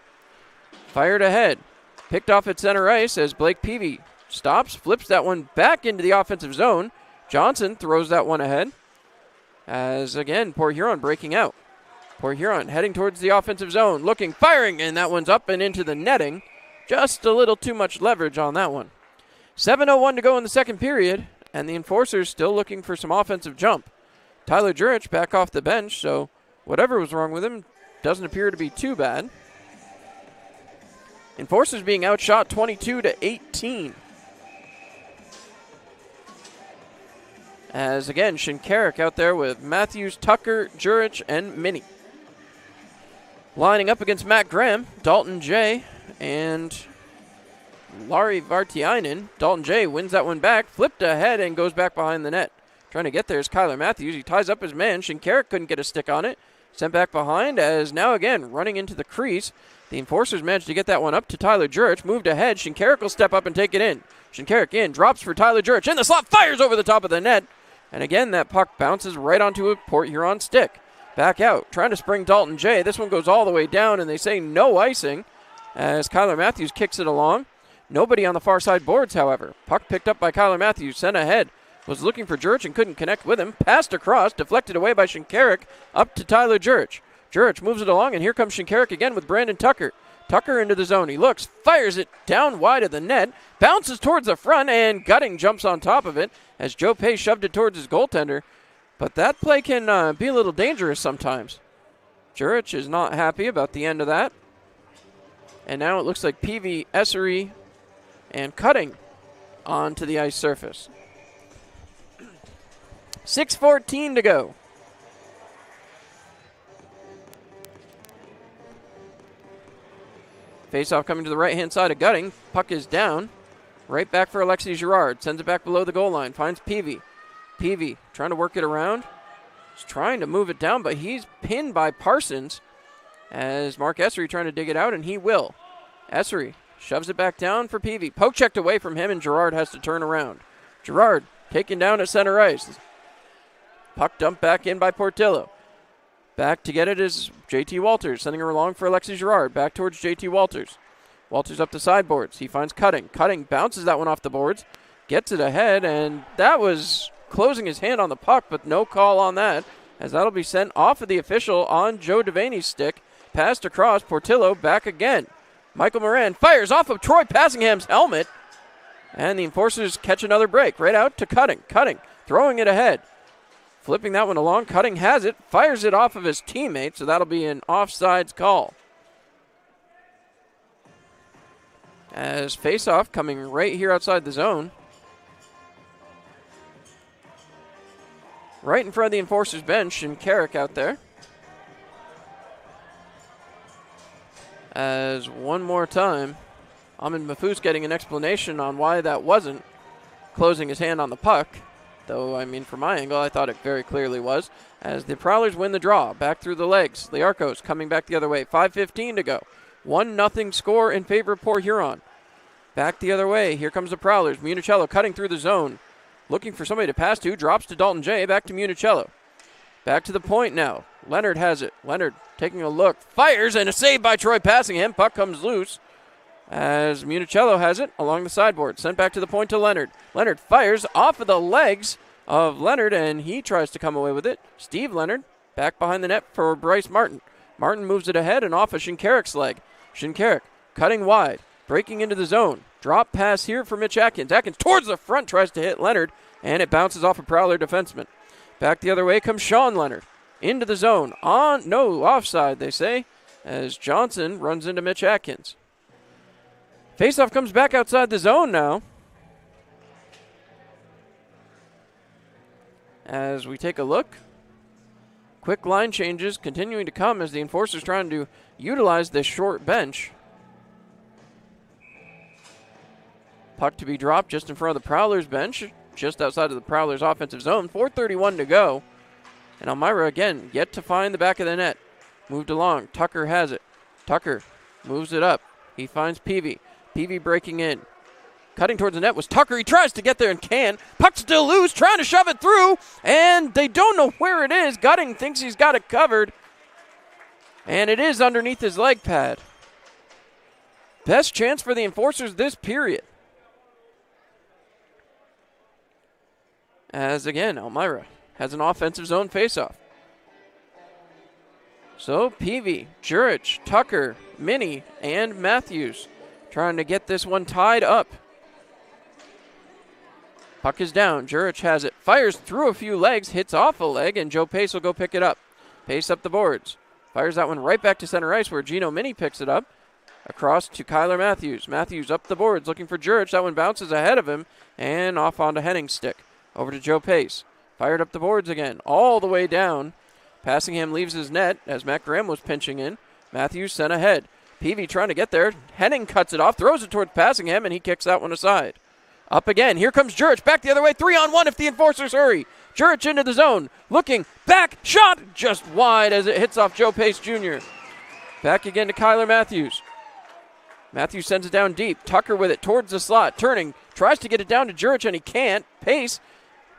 Fired ahead. Picked off at center ice as Blake Peavy stops. Flips that one back into the offensive zone. Johnson throws that one ahead. As again, Port Huron breaking out. Port Huron heading towards the offensive zone, looking, firing, and that one's up and into the netting. Just a little too much leverage on that one. 7:01 to go in the second period, and the Enforcers still looking for some offensive jump. Tyler Jurich back off the bench, so whatever was wrong with him doesn't appear to be too bad. Enforcers being outshot 22-18. As again, Shinkarik out there with Matthews, Tucker, Jurich, and Minnie. Lining up against Matt Graham, Dalton J. and Lari Vartiainen. Dalton J. wins that one back, flipped ahead, and goes back behind the net. Trying to get there is Kyler Matthews. He ties up his man. Shinkarik couldn't get a stick on it. Sent back behind as now again running into the crease. The Enforcers managed to get that one up to Tyler Jurich. Moved ahead. Shinkarik will step up and take it in. Shinkarik in, drops for Tyler Jurich. In the slot, fires over the top of the net. And again, that puck bounces right onto a Port Huron stick. Back out, trying to spring Dalton J. This one goes all the way down, and they say no icing as Kyler Matthews kicks it along. Nobody on the far side boards, however. Puck picked up by Kyler Matthews, sent ahead. Was looking for Jurich and couldn't connect with him. Passed across, deflected away by Shinkarik, up to Tyler Jurich. Jurich moves it along, and here comes Shinkarik again with Brandon Tucker. Tucker into the zone. He looks, fires it down wide of the net, bounces towards the front, and Gutting jumps on top of it as Joe Pace shoved it towards his goaltender. But that play can be a little dangerous sometimes. Jurich is not happy about the end of that. And now it looks like Peavy, Essery, and Cutting onto the ice surface. 6:14 to go. Face-off coming to the right-hand side of Gutting. Puck is down. Right back for Alexis Girard. Sends it back below the goal line. Finds Peavy. Peavy trying to work it around. He's trying to move it down, but he's pinned by Parsons as Mark Essery trying to dig it out, and he will. Essery shoves it back down for Peavy. Poke checked away from him, and Girard has to turn around. Girard taken down at center ice. Puck dumped back in by Portillo. Back to get it is JT Walters, sending her along for Alexis Girard. Back towards JT Walters. Walters up the sideboards. He finds Cutting. Cutting bounces that one off the boards. Gets it ahead, and that was closing his hand on the puck, but no call on that, as that'll be sent off of the official on Joe Devaney's stick. Passed across, Portillo back again. Michael Moran fires off of Troy Passingham's helmet, and the Enforcers catch another break. Right out to Cutting. Cutting throwing it ahead. Flipping that one along. Cutting has it, fires it off of his teammate, so that'll be an offsides call. As face-off coming right here outside the zone. Right in front of the Enforcers bench, and Carrick out there. As one more time, Ahmed Mahfouz getting an explanation on why that wasn't closing his hand on the puck. Though, I mean, from my angle, I thought it very clearly was. As the Prowlers win the draw, back through the legs. Liarkos coming back the other way. 5:15 to go. 1-0 score in favor of Port Huron. Back the other way. Here comes the Prowlers. Municello cutting through the zone. Looking for somebody to pass to. Drops to Dalton J. Back to Municello. Back to the point now. Leonard has it. Leonard taking a look. Fires, and a save by Troy Passingham. Puck comes loose as Municello has it along the sideboard. Sent back to the point to Leonard. Leonard fires off of the legs of Leonard, and he tries to come away with it. Steve Leonard back behind the net for Bryce Martin. Martin moves it ahead and off of Shinkarik's leg. Shinkarik cutting wide. Breaking into the zone. Drop pass here for Mitch Atkins. Atkins towards the front, tries to hit Leonard, and it bounces off a Prowler defenseman. Back the other way comes Sean Leonard. Into the zone. Offside, they say, as Johnson runs into Mitch Atkins. Faceoff comes back outside the zone now. As we take a look. Quick line changes continuing to come as the Enforcers trying to utilize this short bench. Puck to be dropped just in front of the Prowlers bench, just outside of the Prowlers offensive zone. 4:31 to go. And Elmira, again, yet to find the back of the net. Moved along. Tucker has it. Tucker moves it up. He finds Peavy. Peavy breaking in. Cutting towards the net was Tucker. He tries to get there and can. Puck still loose, trying to shove it through, and they don't know where it is. Gutting thinks he's got it covered, and it is underneath his leg pad. Best chance for the Enforcers this period. As again, Elmira has an offensive zone faceoff. So Peavy, Jurich, Tucker, Minnie, and Matthews trying to get this one tied up. Puck is down. Jurich has it. Fires through a few legs, hits off a leg, and Joe Pace will go pick it up. Pace up the boards. Fires that one right back to center ice where Gino Minnie picks it up. Across to Kyler Matthews. Matthews up the boards looking for Jurich. That one bounces ahead of him and off onto Henning's stick. Over to Joe Pace. Fired up the boards again. All the way down. Passingham leaves his net as Matt Graham was pinching in. Matthews sent ahead. Peavy trying to get there. Henning cuts it off, throws it towards Passingham, and he kicks that one aside. Up again. Here comes Jurich. Back the other way. 3-on-1 if the Enforcers hurry. Jurich into the zone. Looking. Back. Shot. Just wide as it hits off Joe Pace Jr. Back again to Kyler Matthews. Matthews sends it down deep. Tucker with it towards the slot. Turning. Tries to get it down to Jurich, and he can't. Pace.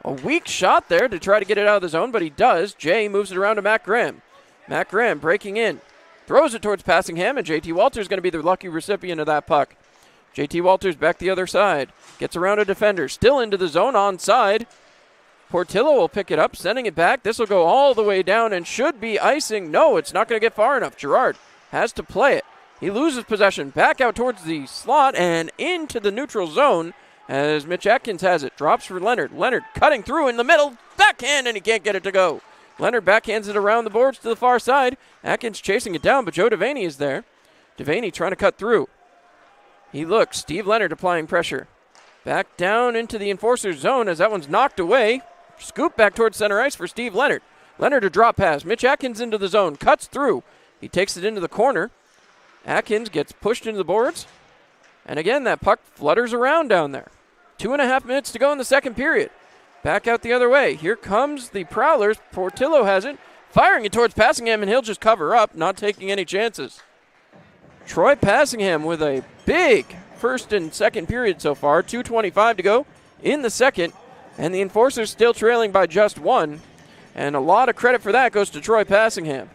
A weak shot there to try to get it out of the zone, but he does. Jay moves it around to Matt Graham. Matt Graham breaking in. Throws it towards Passingham, and JT Walters is going to be the lucky recipient of that puck. JT Walters back the other side. Gets around a defender. Still into the zone onside. Portillo will pick it up, sending it back. This will go all the way down and should be icing. No, it's not going to get far enough. Girard has to play it. He loses possession. Back out towards the slot and into the neutral zone as Mitch Atkins has it. Drops for Leonard. Leonard cutting through in the middle. Backhand, and he can't get it to go. Leonard backhands it around the boards to the far side. Atkins chasing it down, but Joe Devaney is there. Devaney trying to cut through. He looks. Steve Leonard applying pressure. Back down into the Enforcer's zone as that one's knocked away. Scoop back towards center ice for Steve Leonard. Leonard a drop pass. Mitch Atkins into the zone. Cuts through. He takes it into the corner. Atkins gets pushed into the boards. And again, that puck flutters around down there. 2.5 minutes to go in the second period. Back out the other way. Here comes the Prowlers. Portillo has it. Firing it towards Passingham, and he'll just cover up, not taking any chances. Troy Passingham with a big first and second period so far. 2:25 to go in the second. And the Enforcers still trailing by just one. And a lot of credit for that goes to Troy Passingham.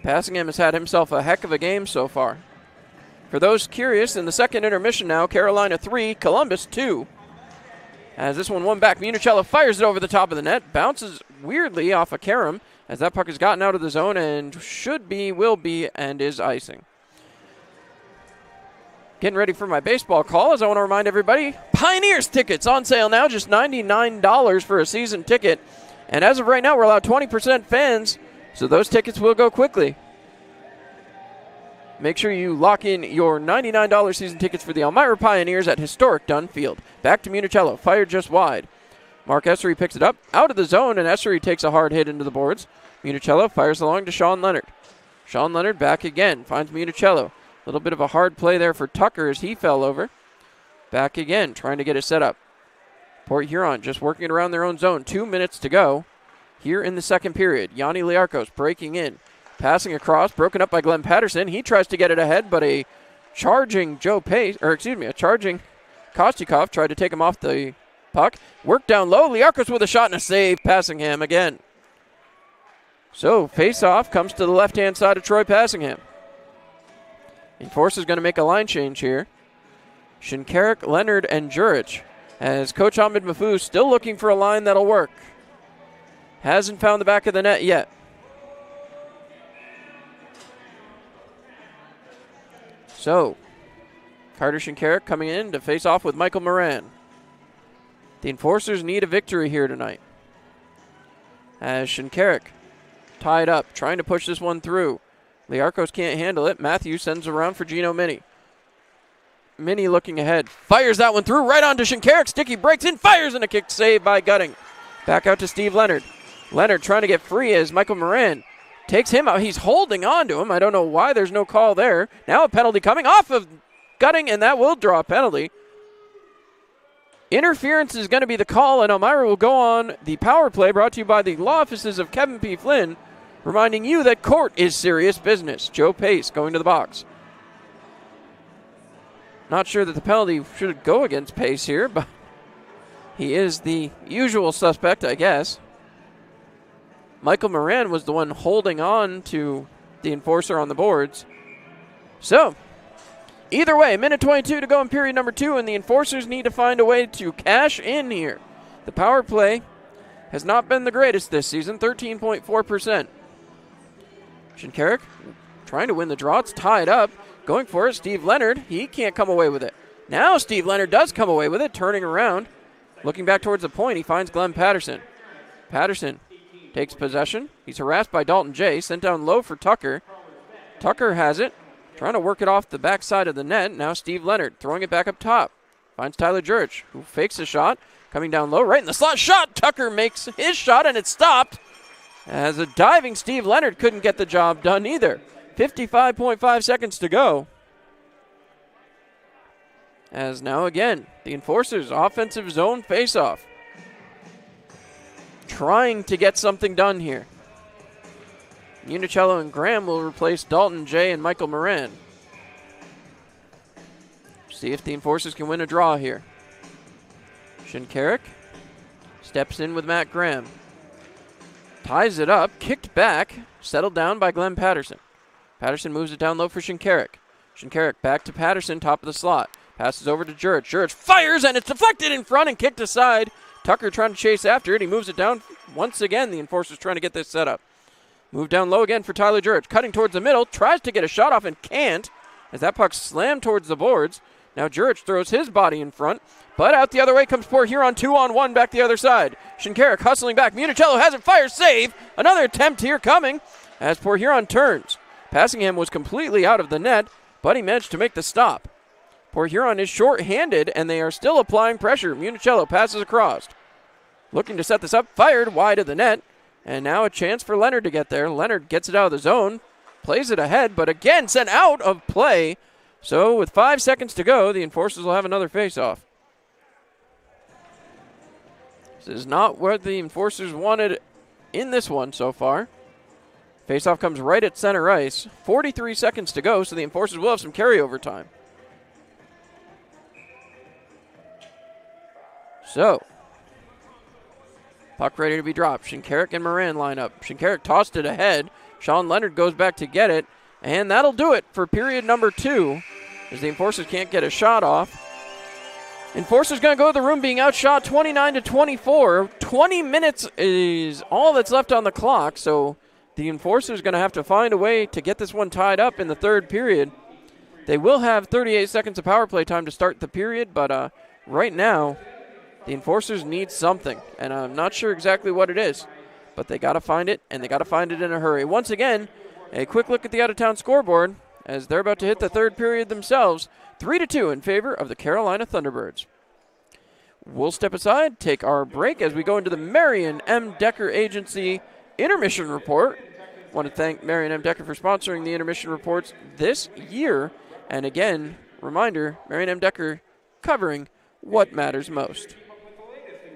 Passingham has had himself a heck of a game so far. For those curious, in the second intermission now, Carolina 3, Columbus 2. As this one back, Municello fires it over the top of the net. Bounces weirdly off of Karam as that puck has gotten out of the zone and should be, will be, and is icing. Getting ready for my baseball call as I want to remind everybody, Pioneers tickets on sale now, just $99 for a season ticket. And as of right now, we're allowed 20% fans, so those tickets will go quickly. Make sure you lock in your $99 season tickets for the Elmira Pioneers at historic Dunn Field. Back to Municello, fired just wide. Mark Essery picks it up out of the zone, and Essery takes a hard hit into the boards. Municello fires along to Sean Leonard. Sean Leonard back again, finds Municello. A little bit of a hard play there for Tucker as he fell over. Back again, trying to get it set up. Port Huron just working it around their own zone. 2 minutes to go here in the second period. Yanni Liarkos breaking in. Passing across, broken up by Glenn Patterson. He tries to get it ahead, but a charging charging Kostikov tried to take him off the puck. Worked down low. Liarkos with a shot and a save. Passingham again. So, face-off comes to the left-hand side of Troy Passingham. Enforcer's going to make a line change here. Shinkarik, Leonard, and Jurich. As Coach Ahmed Mahfouz still looking for a line that'll work. Hasn't found the back of the net yet. So, Carter Shinkarik coming in to face off with Michael Moran. The Enforcers need a victory here tonight. As Shinkarik tied up, trying to push this one through. Liarkos can't handle it. Matthews sends around for Gino Minnie. Minnie looking ahead. Fires that one through right onto Shinkarik. Sticky breaks in, fires, and a kick save by Gutting. Back out to Steve Leonard. Leonard trying to get free as Michael Moran takes him out. He's holding on to him. I don't know why there's no call there. Now a penalty coming off of Gutting, and that will draw a penalty. Interference is going to be the call, and Elmira will go on the power play, brought to you by the law offices of Kevin P. Flynn, reminding you that court is serious business. Joe Pace going to the box. Not sure that the penalty should go against Pace here, but he is the usual suspect, I guess. Michael Moran was the one holding on to the enforcer on the boards. So, either way, minute 22 to go in period number 2, and the enforcers need to find a way to cash in here. The power play has not been the greatest this season, 13.4%. Shinkarik trying to win the draw. It's tied up. Going for it, Steve Leonard. He can't come away with it. Now Steve Leonard does come away with it, turning around. Looking back towards the point, he finds Glenn Patterson. Patterson takes possession. He's harassed by Dalton Jay. Sent down low for Tucker. Tucker has it. Trying to work it off the backside of the net. Now Steve Leonard throwing it back up top. Finds Tyler Jurich, who fakes a shot. Coming down low, right in the slot. Shot! Tucker makes his shot, and it's stopped. As a diving Steve Leonard couldn't get the job done either. 55.5 seconds to go. As now again, the enforcers' offensive zone face-off. Trying to get something done here. Unicello and Graham will replace Dalton Jay and Michael Moran. See if the enforcers can win a draw here. Shinkarik steps in with Matt Graham. Ties it up, kicked back, settled down by Glenn Patterson. Patterson moves it down low for Shinkarik. Shinkarik back to Patterson, top of the slot. Passes over to Jurich. Jurich fires, and it's deflected in front and kicked aside. Tucker trying to chase after it. He moves it down once again. The enforcer's trying to get this set up. Move down low again for Tyler Jurich. Cutting towards the middle. Tries to get a shot off and can't, as that puck slammed towards the boards. Now Jurich throws his body in front, but out the other way comes Port Huron, 2-on-1 back the other side. Shinkarik hustling back. Municello has it. Fire save. Another attempt here coming as Port Huron turns. Passing him was completely out of the net, but he managed to make the stop. Port Huron is short-handed, and they are still applying pressure. Municello passes across. Looking to set this up. Fired wide of the net. And now a chance for Leonard to get there. Leonard gets it out of the zone. Plays it ahead, but again sent out of play. So with 5 seconds to go, the enforcers will have another face-off. This is not what the enforcers wanted in this one so far. Face-off comes right at center ice. 43 seconds to go, so the enforcers will have some carryover time. So, puck ready to be dropped. Shinkarik and Moran line up. Shinkarik tossed it ahead. Sean Leonard goes back to get it. And that'll do it for period number 2, as the enforcers can't get a shot off. Enforcers going to go to the room being outshot 29-24. 20 minutes is all that's left on the clock, so the enforcers going to have to find a way to get this one tied up in the third period. They will have 38 seconds of power play time to start the period, but right now, the enforcers need something, and I'm not sure exactly what it is, but they got to find it, and they got to find it in a hurry. Once again, a quick look at the out-of-town scoreboard as they're about to hit the third period themselves. 3-2 in favor of the Carolina Thunderbirds. We'll step aside, take our break as we go into the Marion M. Decker Agency Intermission Report. I want to thank Marion M. Decker for sponsoring the Intermission Reports this year. And again, reminder, Marion M. Decker covering what matters most.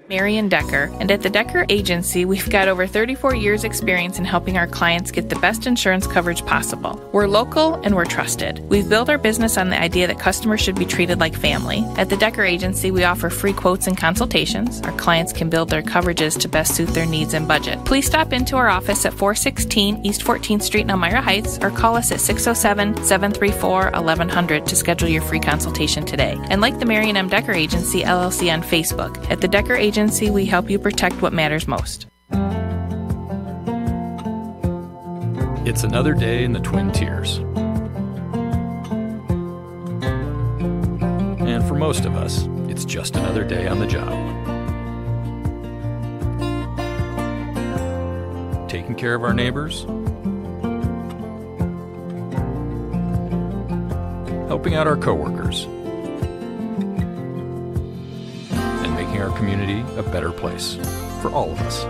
Marion Decker, and at the Decker Agency, we've got over 34 years experience in helping our clients get the best insurance coverage possible. We're local and we're trusted. We've built our business on the idea that customers should be treated like family. At the Decker Agency, we offer free quotes and consultations. Our clients can build their coverages to best suit their needs and budget. Please stop into our office at 416 East 14th Street in Elmira Heights, or call us at 607-734-1100 to schedule your free consultation today. And like the Marion M. Decker Agency LLC on Facebook, at the Decker Agency, we help you protect what matters most. It's another day in the Twin Tiers. And for most of us, it's just another day on the job. Taking care of our neighbors, helping out our coworkers, and making our community a better place for all of us.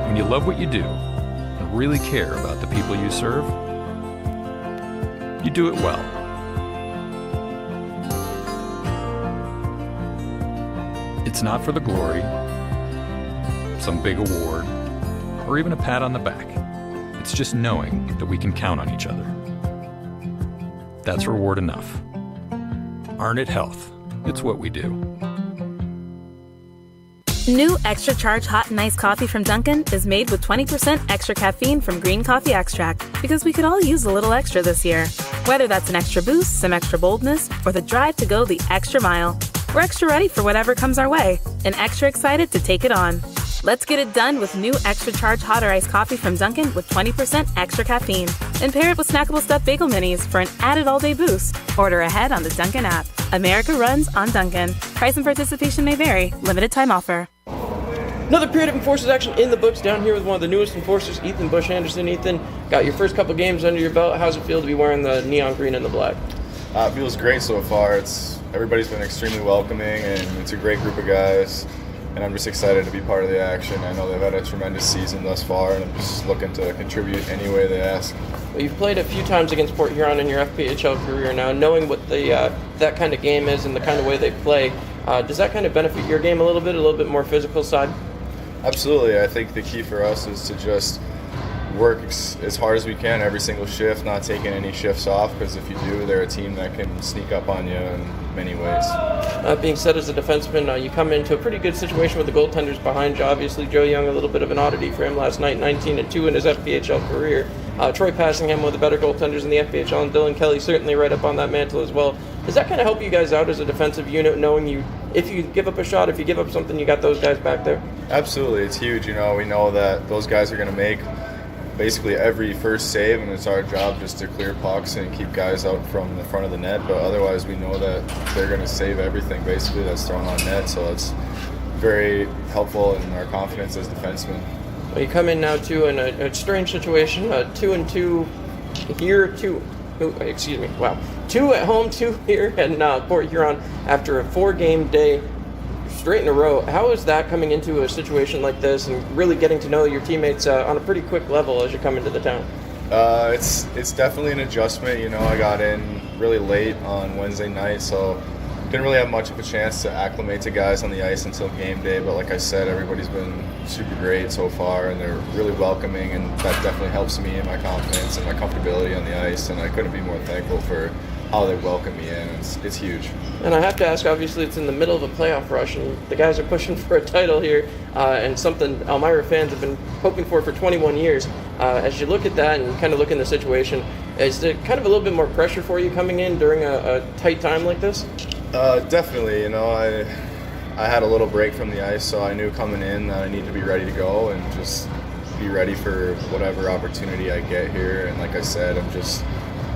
When you love what you do and really care about the people you serve, you do it well. It's not for the glory, some big award, or even a pat on the back. It's just knowing that we can count on each other. That's reward enough. Arnett Health. It's what we do. New Extra Charge Hot and Iced Coffee from Dunkin' is made with 20% extra caffeine from green coffee extract because we could all use a little extra this year. Whether that's an extra boost, some extra boldness, or the drive to go the extra mile, we're extra ready for whatever comes our way and extra excited to take it on. Let's get it done with new Extra Charge Hot or Iced Coffee from Dunkin' with 20% extra caffeine. And pair it with snackable stuffed bagel minis for an added all-day boost. Order ahead on the Dunkin' app. America runs on Dunkin'. Price and participation may vary. Limited time offer. Another period of Enforcers action in the books down here with one of the newest Enforcers, Ethan Bush Anderson. Ethan, got your first couple games under your belt. How's it feel to be wearing the neon green and the black? It feels great so far. Everybody's been extremely welcoming, and it's a great group of guys. And I'm just excited to be part of the action. I know they've had a tremendous season thus far, and I'm just looking to contribute any way they ask. Well, you've played a few times against Port Huron in your FPHL career now. Knowing what that kind of game is and the kind of way they play, does that kind of benefit your game a little bit more physical side? Absolutely. I think the key for us is to just work as hard as we can every single shift, not taking any shifts off, because if you do, they're a team that can sneak up on you in many ways. Being said, as a defenseman, you come into a pretty good situation with the goaltenders behind you. Obviously, Joe Young, a little bit of an oddity for him last night, 19-2 in his FPHL career. Troy Passingham, one of the better goaltenders in the FPHL, and Dylan Kelly certainly right up on that mantle as well. Does that kind of help you guys out as a defensive unit, knowing if you give up a shot, if you give up something, you got those guys back there? Absolutely. It's huge. We know that those guys are going to make basically every first save, and it's our job just to clear pucks and keep guys out from the front of the net, but otherwise we know that they're going to save everything basically that's thrown on net, so it's very helpful in our confidence as defensemen. Well, you come in now too in a strange situation, 2-2 here, 2 at home, 2 here in Port Huron after a 4-game day straight in a row. How is that coming into a situation like this and really getting to know your teammates on a pretty quick level as you come into the town? It's definitely an adjustment. I got in really late on Wednesday night, so didn't really have much of a chance to acclimate to guys on the ice until game day. But like I said, everybody's been super great so far, and they're really welcoming, and that definitely helps me in my confidence and my comfortability on the ice. And I couldn't be more thankful for how they welcome me in. It's huge. And I have to ask, obviously it's in the middle of a playoff rush and the guys are pushing for a title here, and something Elmira fans have been hoping for 21 years. As you look at that and kind of look in the situation, is there kind of a little bit more pressure for you coming in during a tight time like this? Definitely. I had a little break from the ice, so I knew coming in that I need to be ready to go and just be ready for whatever opportunity I get here. And like I said, I'm just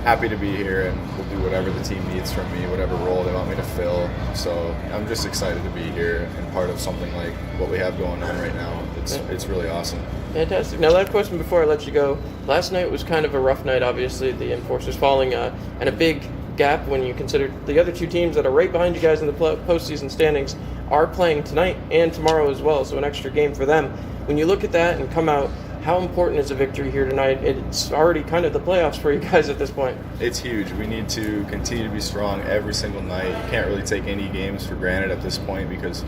happy to be here, and we'll do whatever the team needs from me, whatever role they want me to fill. So I'm just excited to be here and part of something like what we have going on right now. It's really awesome. Fantastic. Now, last question before I let you go. Last night was kind of a rough night, obviously, the Enforcers falling, and a big gap when you consider the other two teams that are right behind you guys in the postseason standings are playing tonight and tomorrow as well, so an extra game for them. When you look at that and come out, how important is a victory here tonight? It's already kind of the playoffs for you guys at this point. It's huge. We need to continue to be strong every single night. You can't really take any games for granted at this point because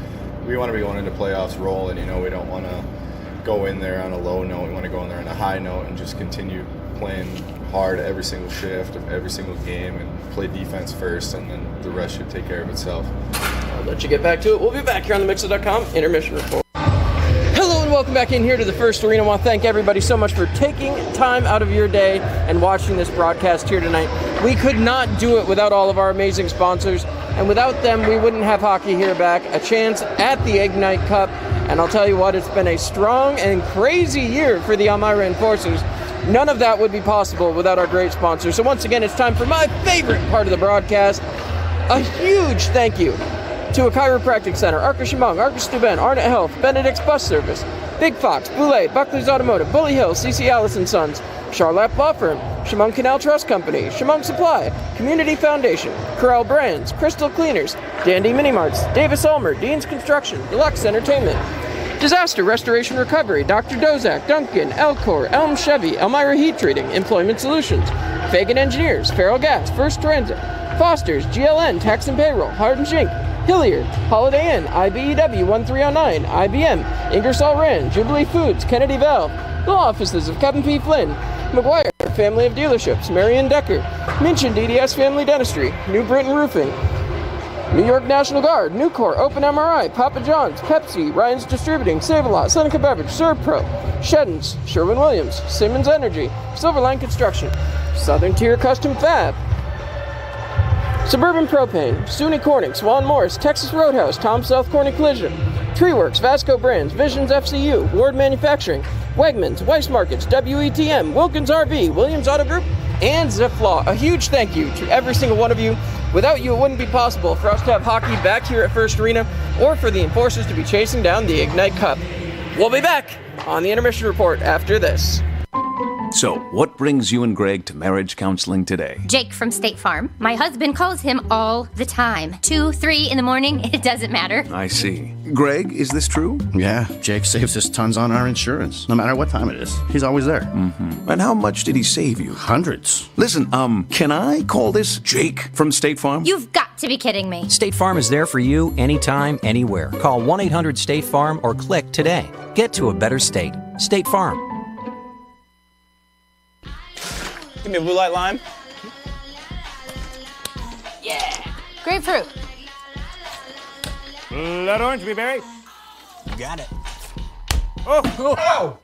we want to be going into playoffs rolling. We don't want to go in there on a low note. We want to go in there on a high note and just continue playing hard every single shift of every single game and play defense first, and then the rest should take care of itself. I'll let you get back to it. We'll be back here on the Mixer.com Intermission Report. Hello and welcome back in here to the First Arena. I want to thank everybody so much for taking time out of your day and watching this broadcast here tonight. We could not do it without all of our amazing sponsors, and without them we wouldn't have hockey here back, a chance at the Ignite Cup, and I'll tell you what, it's been a strong and crazy year for the Elmira Enforcers. None of that would be possible without our great sponsors. So once again, it's time for my favorite part of the broadcast. A huge thank you to a chiropractic center, Arca Chemung, Arca Steuben, Arnett Health, Benedict's Bus Service, Big Fox, Boulay, Buckley's Automotive, Bully Hill, C.C. Allison Sons, Charlotte Law Firm, Chemung Canal Trust Company, Chemung Supply, Community Foundation, Corral Brands, Crystal Cleaners, Dandy Mini Marts, Davis Ulmer, Dean's Construction, Deluxe Entertainment, Disaster Restoration Recovery, Dr. Dozak, Duncan, Elcor, Elm Chevy, Elmira Heat Treating, Employment Solutions, Fagan Engineers, Farrell Gas, First Transit, Foster's, GLN, Tax and Payroll, Hardin Jink, Hilliard, Holiday Inn, IBEW 1309, IBM, Ingersoll Rand, Jubilee Foods, Kennedy Valve, the law offices of Kevin P. Flynn, McGuire Family of Dealerships, Marion Decker, Minchin DDS Family Dentistry, New Britain Roofing, New York National Guard, Nucor, Open MRI, Papa John's, Pepsi, Ryan's Distributing, Save-A-Lot, Seneca Beverage, Servpro, Sheddens, Sherwin-Williams, Simmons Energy, Silverline Construction, Southern Tier Custom Fab, Suburban Propane, SUNY Corning, Swan Morris, Texas Roadhouse, Tom South Corning Collision, Treeworks, Vasco Brands, Visions FCU, Ward Manufacturing, Wegmans, Weiss Markets, WETM, Wilkins RV, Williams Auto Group, and Zipflaw. A huge thank you to every single one of you. Without you, it wouldn't be possible for us to have hockey back here at First Arena or for the Enforcers to be chasing down the Ignite Cup. We'll be back on the Intermission Report after this. So, what brings you and Greg to marriage counseling today? Jake from State Farm. My husband calls him all the time. 2, 3 in the morning, it doesn't matter. I see. Greg, is this true? Yeah, Jake saves us tons on our insurance. No matter what time it is, he's always there. Mm-hmm. And how much did he save you? Hundreds. Listen, can I call this Jake from State Farm? You've got to be kidding me. State Farm is there for you anytime, anywhere. Call 1-800-STATE-FARM or click today. Get to a better state. State Farm. Give me a blue light lime. Yeah. Grapefruit. Blood orange, blueberry. You got it. Oh!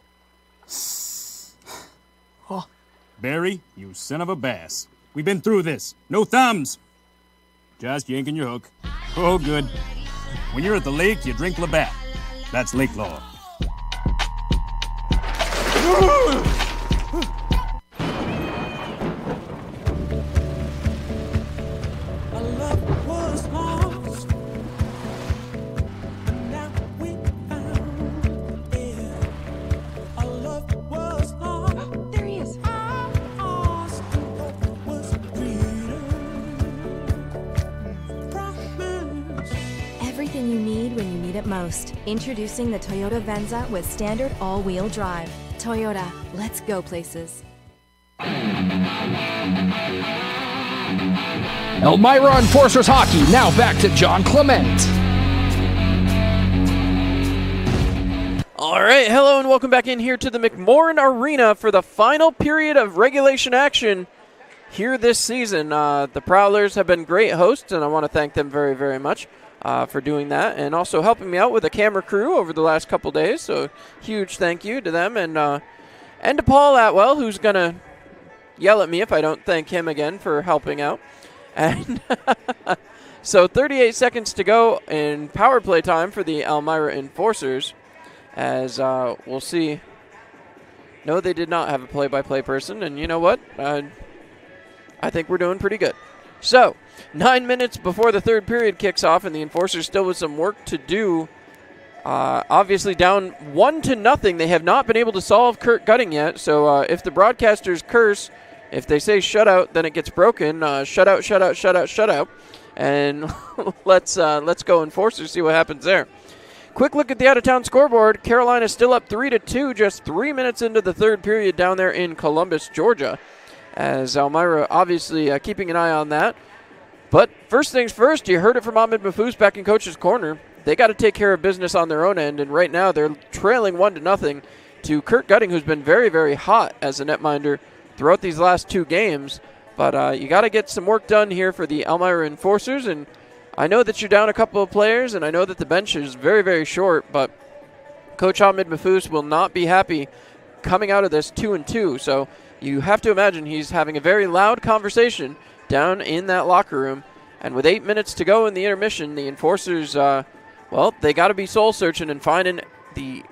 Barry, you son of a bass. We've been through this. No thumbs. Just yanking your hook. Oh, good. When you're at the lake, you drink Labatt. That's lake law. Everything you need when you need it most. Introducing the Toyota Venza with standard all-wheel drive. Toyota, let's go places. Elmira Enforcers Hockey, now back to John Clement. All right, hello and welcome back in here to the McMorran Arena for the final period of regulation action here this season. The Prowlers have been great hosts, and I want to thank them very, very much for doing that, and also helping me out with the camera crew over the last couple days. So huge thank you to them, and to Paul Atwell, who's gonna yell at me if I don't thank him again for helping out. And so 38 seconds to go in power play time for the Elmira Enforcers, as we'll see. No, they did not have a play-by-play person, and you know what? I think we're doing pretty good. So 9 minutes before the third period kicks off, and the Enforcers still with some work to do. Obviously down 1-0. They have not been able to solve Kurt Gutting yet. So if the broadcasters curse, if they say shutout, then it gets broken. Shutout, shutout, shutout, shutout. And let's go Enforcers, see what happens there. Quick look at the out-of-town scoreboard. Carolina still up 3-2, just 3 minutes into the third period down there in Columbus, Georgia. As Elmira obviously keeping an eye on that. But first things first, you heard it from Ahmed Mahfouz back in Coach's Corner. They got to take care of business on their own end, and right now they're trailing 1-0 to Kurt Gutting, who's been very, very hot as a netminder throughout these last two games. But you got to get some work done here for the Elmira Enforcers, and I know that you're down a couple of players, and I know that the bench is very, very short, but Coach Ahmed Mahfouz will not be happy coming out of this 2-2. So you have to imagine he's having a very loud conversation down in that locker room. And with 8 minutes to go in the intermission, the Enforcers, they got to be soul-searching and finding the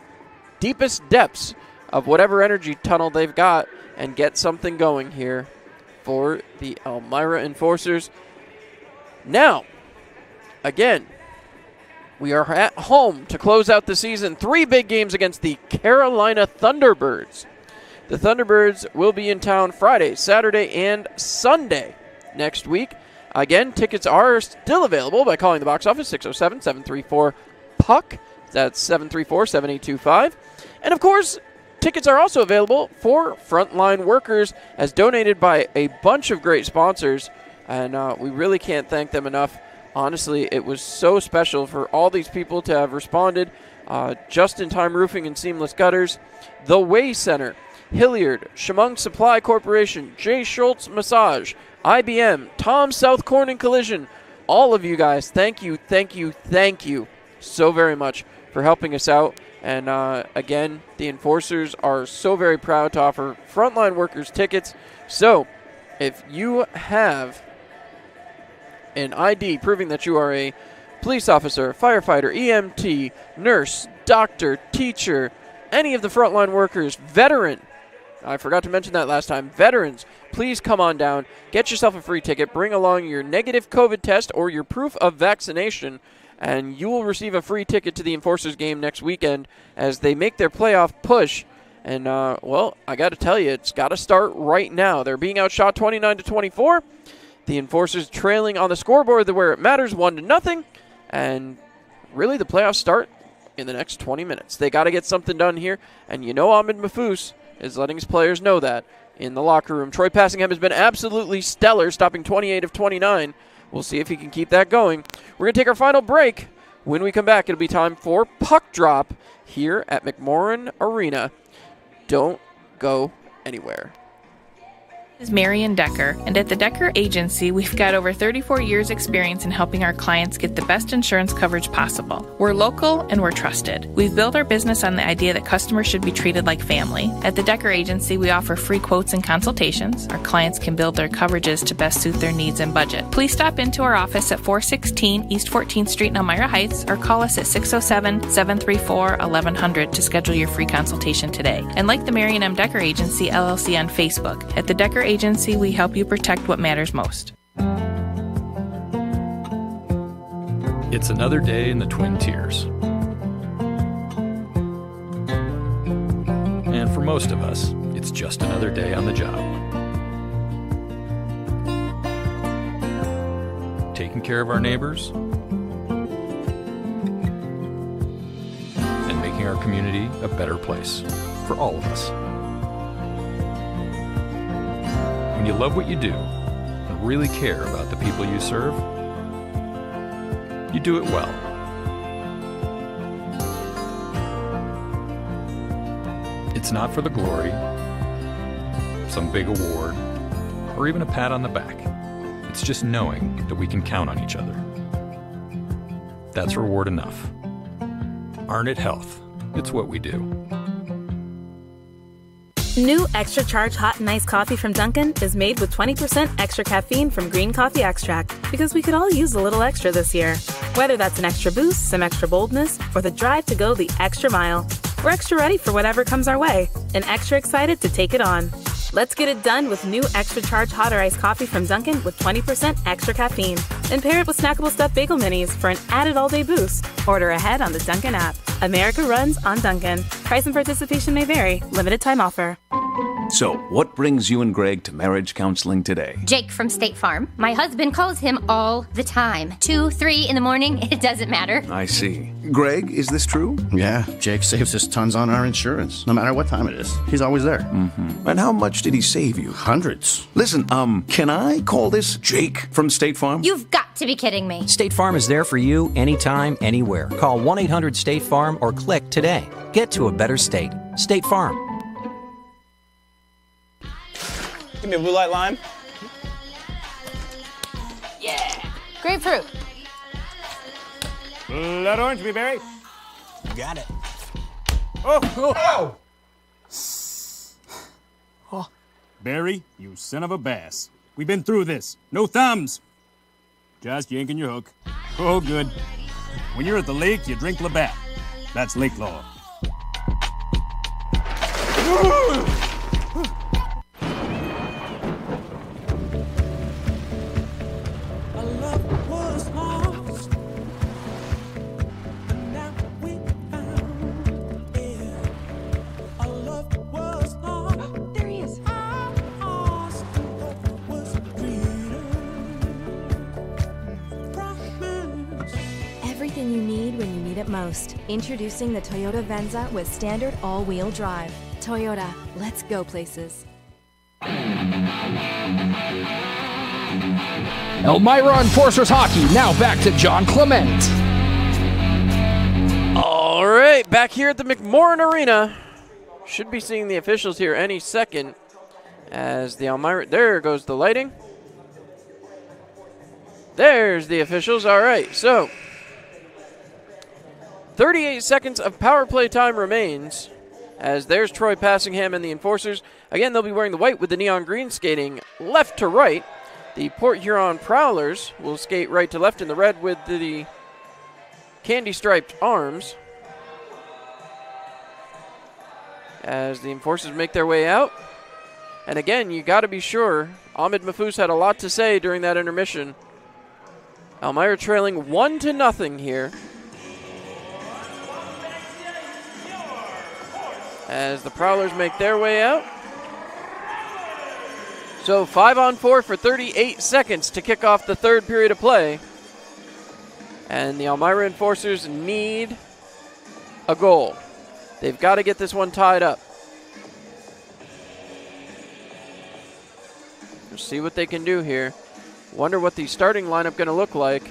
deepest depths of whatever energy tunnel they've got and get something going here for the Elmira Enforcers. Now, again, we are at home to close out the season. 3 big games against the Carolina Thunderbirds. The Thunderbirds will be in town Friday, Saturday, and Sunday next week. Again, tickets are still available by calling the box office, 607-734-PUCK. That's 734-7825. And, of course, tickets are also available for frontline workers as donated by a bunch of great sponsors. And we really can't thank them enough. honestly, it was so special for all these people to have responded. Just-in-time roofing and seamless gutters, The Way Center, Hilliard, Chemung Supply Corporation, J. Schultz Massage, IBM, Tom South Corning Collision. All of you guys, thank you so very much for helping us out. And again, the Enforcers are so very proud to offer frontline workers tickets. So if you have an ID proving that you are a police officer, firefighter, EMT, nurse, doctor, teacher, any of the frontline workers, veteran, I forgot to mention that last time, veterans, please come on down, get yourself a free ticket, bring along your negative COVID test or your proof of vaccination, and you will receive a free ticket to the Enforcers game next weekend as they make their playoff push. And, well, I got to tell you, it's got to start right now. They're being outshot 29-24. The Enforcers trailing on the scoreboard where it matters, 1-0. And really, the playoffs start in the next 20 minutes. They got to get something done here. And you know Ahmed Mahfouz is letting his players know that in the locker room. Troy Passingham has been absolutely stellar, stopping 28 of 29. We'll see if he can keep that going. We're going to take our final break. When we come back, it'll be time for Puck Drop here at McMorran Arena. Don't go anywhere. This is Marian Decker, and at the Decker Agency, we've got over 34 years experience in helping our clients get the best insurance coverage possible. We're local and we're trusted. We've built our business on the idea that customers should be treated like family. At the Decker Agency, we offer free quotes and consultations. Our clients can build their coverages to best suit their needs and budget. Please stop into our office at 416 East 14th Street in Elmira Heights or call us at 607-734-1100 to schedule your free consultation today. And like the Marian M. Decker Agency, LLC on Facebook. At the Decker Agency, we help you protect what matters most. It's another day in the Twin Tiers. And for most of us, it's just another day on the job. Taking care of our neighbors and making our community a better place for all of us. When you love what you do and really care about the people you serve, you do it well. It's not for the glory, some big award, or even a pat on the back. It's just knowing that we can count on each other. That's reward enough. Arn It Health. It's what we do. New Extra Charge Hot and Iced Coffee from Dunkin' is made with 20% extra caffeine from green coffee extract because we could all use a little extra this year. Whether that's an extra boost, some extra boldness, or the drive to go the extra mile, we're extra ready for whatever comes our way and extra excited to take it on. Let's get it done with new Extra Charge Hot or Iced Coffee from Dunkin' with 20% extra caffeine. And pair it with snackable stuffed bagel minis for an added all-day boost. Order ahead on the Dunkin' app. America runs on Dunkin'. Price and participation may vary. Limited time offer. So, what brings you and Greg to marriage counseling today? Jake from State Farm. My husband calls him all the time. 2, 3 in the morning, it doesn't matter. I see. Greg, is this true? Yeah, Jake saves us tons on our insurance, no matter what time it is. He's always there. Mm-hmm. And how much did he save you? Hundreds. Listen, can I call this Jake from State Farm? You've got to be kidding me. State Farm is there for you anytime, anywhere. Call 1-800-STATE-FARM or click today. Get to a better state. State Farm. Give me a blue light lime. Yeah. Grapefruit. Blood orange, blueberry. You got it. Oh! Barry, you son of a bass. We've been through this. No thumbs. Just yanking your hook. Oh, good. When you're at the lake, you drink Labatt. That's lake law. Everything you need when you need it most. Introducing the Toyota Venza with standard all-wheel drive. Toyota, let's go places. Elmira Enforcers Hockey, now back to John Clement. All right, back here at the McMorran Arena. Should be seeing the officials here any second as the Elmira, there goes the lighting. There's the officials. All right, so 38 seconds of power play time remains as there's Troy Passingham and the Enforcers. Again, they'll be wearing the white with the neon green, skating left to right. The Port Huron Prowlers will skate right to left in the red with the candy-striped arms as the Enforcers make their way out. And again, you got to be sure, Ahmed Mahfouz had a lot to say during that intermission. Elmira trailing 1-0 here as the Prowlers make their way out. So 5-on-4 for 38 seconds to kick off the third period of play. And the Elmira Enforcers need a goal. They've got to get this one tied up. We'll see what they can do here. Wonder what the starting lineup going to look like.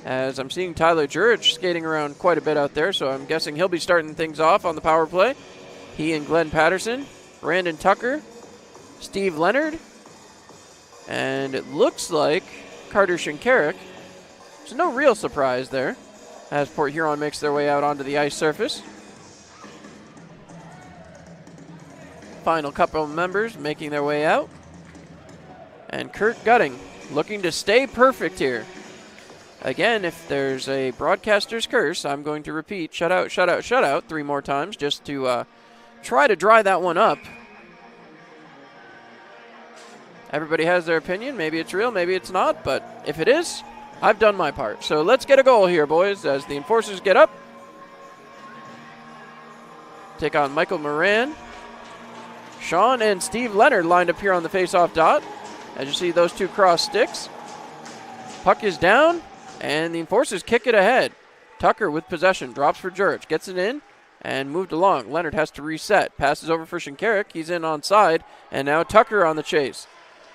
As I'm seeing Tyler Jurich skating around quite a bit out there, so I'm guessing he'll be starting things off on the power play. He and Glenn Patterson, Brandon Tucker, Steve Leonard, and it looks like Carter Shinkarik. So no real surprise there as Port Huron makes their way out onto the ice surface. Final couple of members making their way out. And Kurt Gutting looking to stay perfect here. Again, if there's a broadcaster's curse, I'm going to repeat shutout, shutout, shutout 3 more times just to try to dry that one up. Everybody has their opinion. Maybe it's real, maybe it's not. But if it is, I've done my part. So let's get a goal here, boys, as the Enforcers get up. Take on Michael Moran. Sean and Steve Leonard lined up here on the face-off dot. As you see those two cross sticks. Puck is down, and the Enforcers kick it ahead. Tucker with possession, drops for Jurich, gets it in, and moved along. Leonard has to reset. Passes over for Shinkarik. He's in onside, and now Tucker on the chase.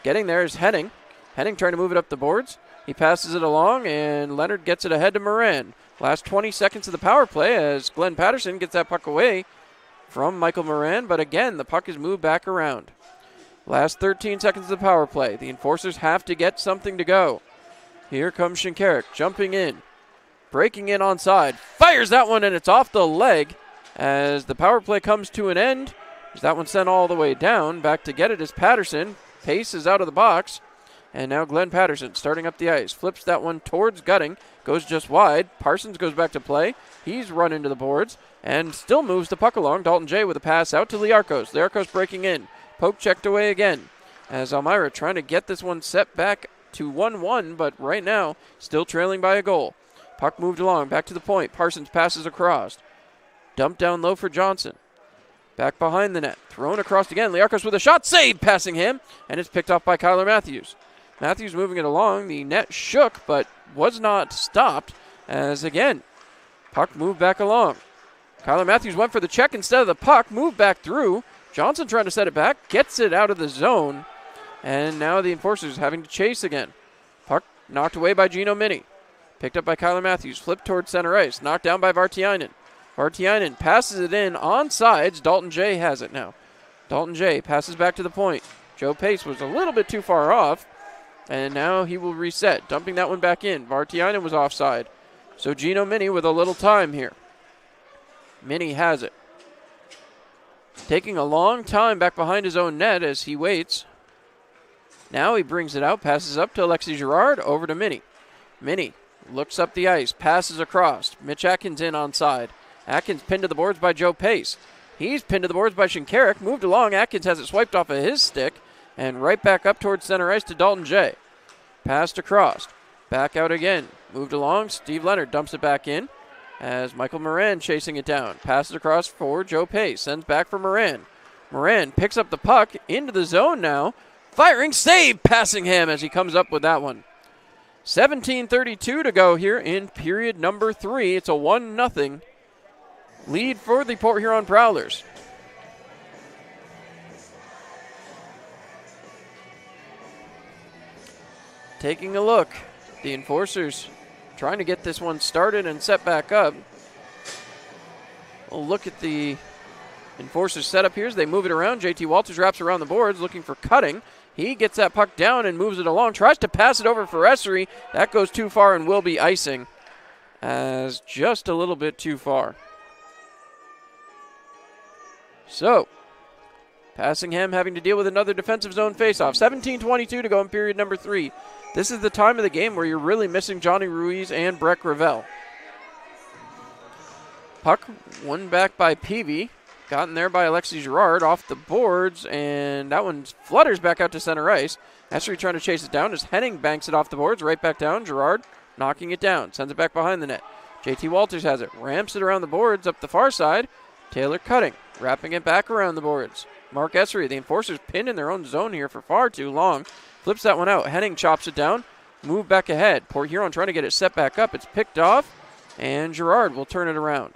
Getting there is Henning. Henning trying to move it up the boards. He passes it along, and Leonard gets it ahead to Moran. Last 20 seconds of the power play as Glenn Patterson gets that puck away from Michael Moran, but again, the puck is moved back around. Last 13 seconds of the power play. The Enforcers have to get something to go. Here comes Shinkarik, jumping in, breaking in onside. Fires that one, and it's off the leg as the power play comes to an end. Is that one sent all the way down? Back to get it is Patterson. Pace is out of the box. And now Glenn Patterson starting up the ice. Flips that one towards Gutting. Goes just wide. Parsons goes back to play. He's run into the boards and still moves the puck along. Dalton J with a pass out to Liarkos. Liarkos breaking in. Poke checked away again. As Elmira trying to get this one set back to 1-1, but right now still trailing by a goal. Puck moved along. Back to the point. Parsons passes across. Dumped down low for Johnson. Back behind the net. Thrown across again. Liarkos with a shot. Save passing him. And it's picked off by Kyler Matthews. Matthews moving it along. The net shook, but was not stopped. As again, puck moved back along. Kyler Matthews went for the check instead of the puck. Moved back through. Johnson trying to set it back. Gets it out of the zone. And now the Enforcers having to chase again. Puck knocked away by Gino Mini. Picked up by Kyler Matthews. Flipped towards center ice. Knocked down by Vartiainen. Vartiainen passes it in on sides. Dalton J has it now. Dalton J passes back to the point. Joe Pace was a little bit too far off. And now he will reset. Dumping that one back in. Vartiainen was offside. So Gino Mini with a little time here. Mini has it. Taking a long time back behind his own net as he waits. Now he brings it out. Passes up to Alexi Girard. Over to Mini. Mini looks up the ice. Passes across. Mitch Atkins in onside. Atkins pinned to the boards by Joe Pace. He's pinned to the boards by Shinkarik. Moved along. Atkins has it swiped off of his stick. And right back up towards center ice to Dalton J. Passed across. Back out again. Moved along. Steve Leonard dumps it back in as Michael Moran chasing it down. Passes across for Joe Pace. Sends back for Moran. Moran picks up the puck into the zone now. Firing save Passingham as he comes up with that one. 17:32 to go here in period number 3. It's a 1-0 lead for the Port Huron Prowlers. taking a look. The Enforcers trying to get this one started and set back up. We'll look at the Enforcers setup here as they move it around. JT Walters wraps around the boards looking for cutting. He gets that puck down and moves it along. Tries to pass it over for Essery. That goes too far and will be icing, as just a little bit too far. So, Passingham having to deal with another defensive zone faceoff. 17:22 to go in period number 3. This is the time of the game where you're really missing Johnny Ruiz and Breck Ravel. Puck won back by Peavy. Gotten there by Alexis Girard off the boards, and that one flutters back out to center ice. Essery trying to chase it down as Henning banks it off the boards, right back down. Girard knocking it down, sends it back behind the net. JT Walters has it, ramps it around the boards up the far side. Taylor cutting, wrapping it back around the boards. Mark Essery, the Enforcers pinned in their own zone here for far too long. Flips that one out. Henning chops it down, move back ahead. Port Huron trying to get it set back up. It's picked off, and Girard will turn it around.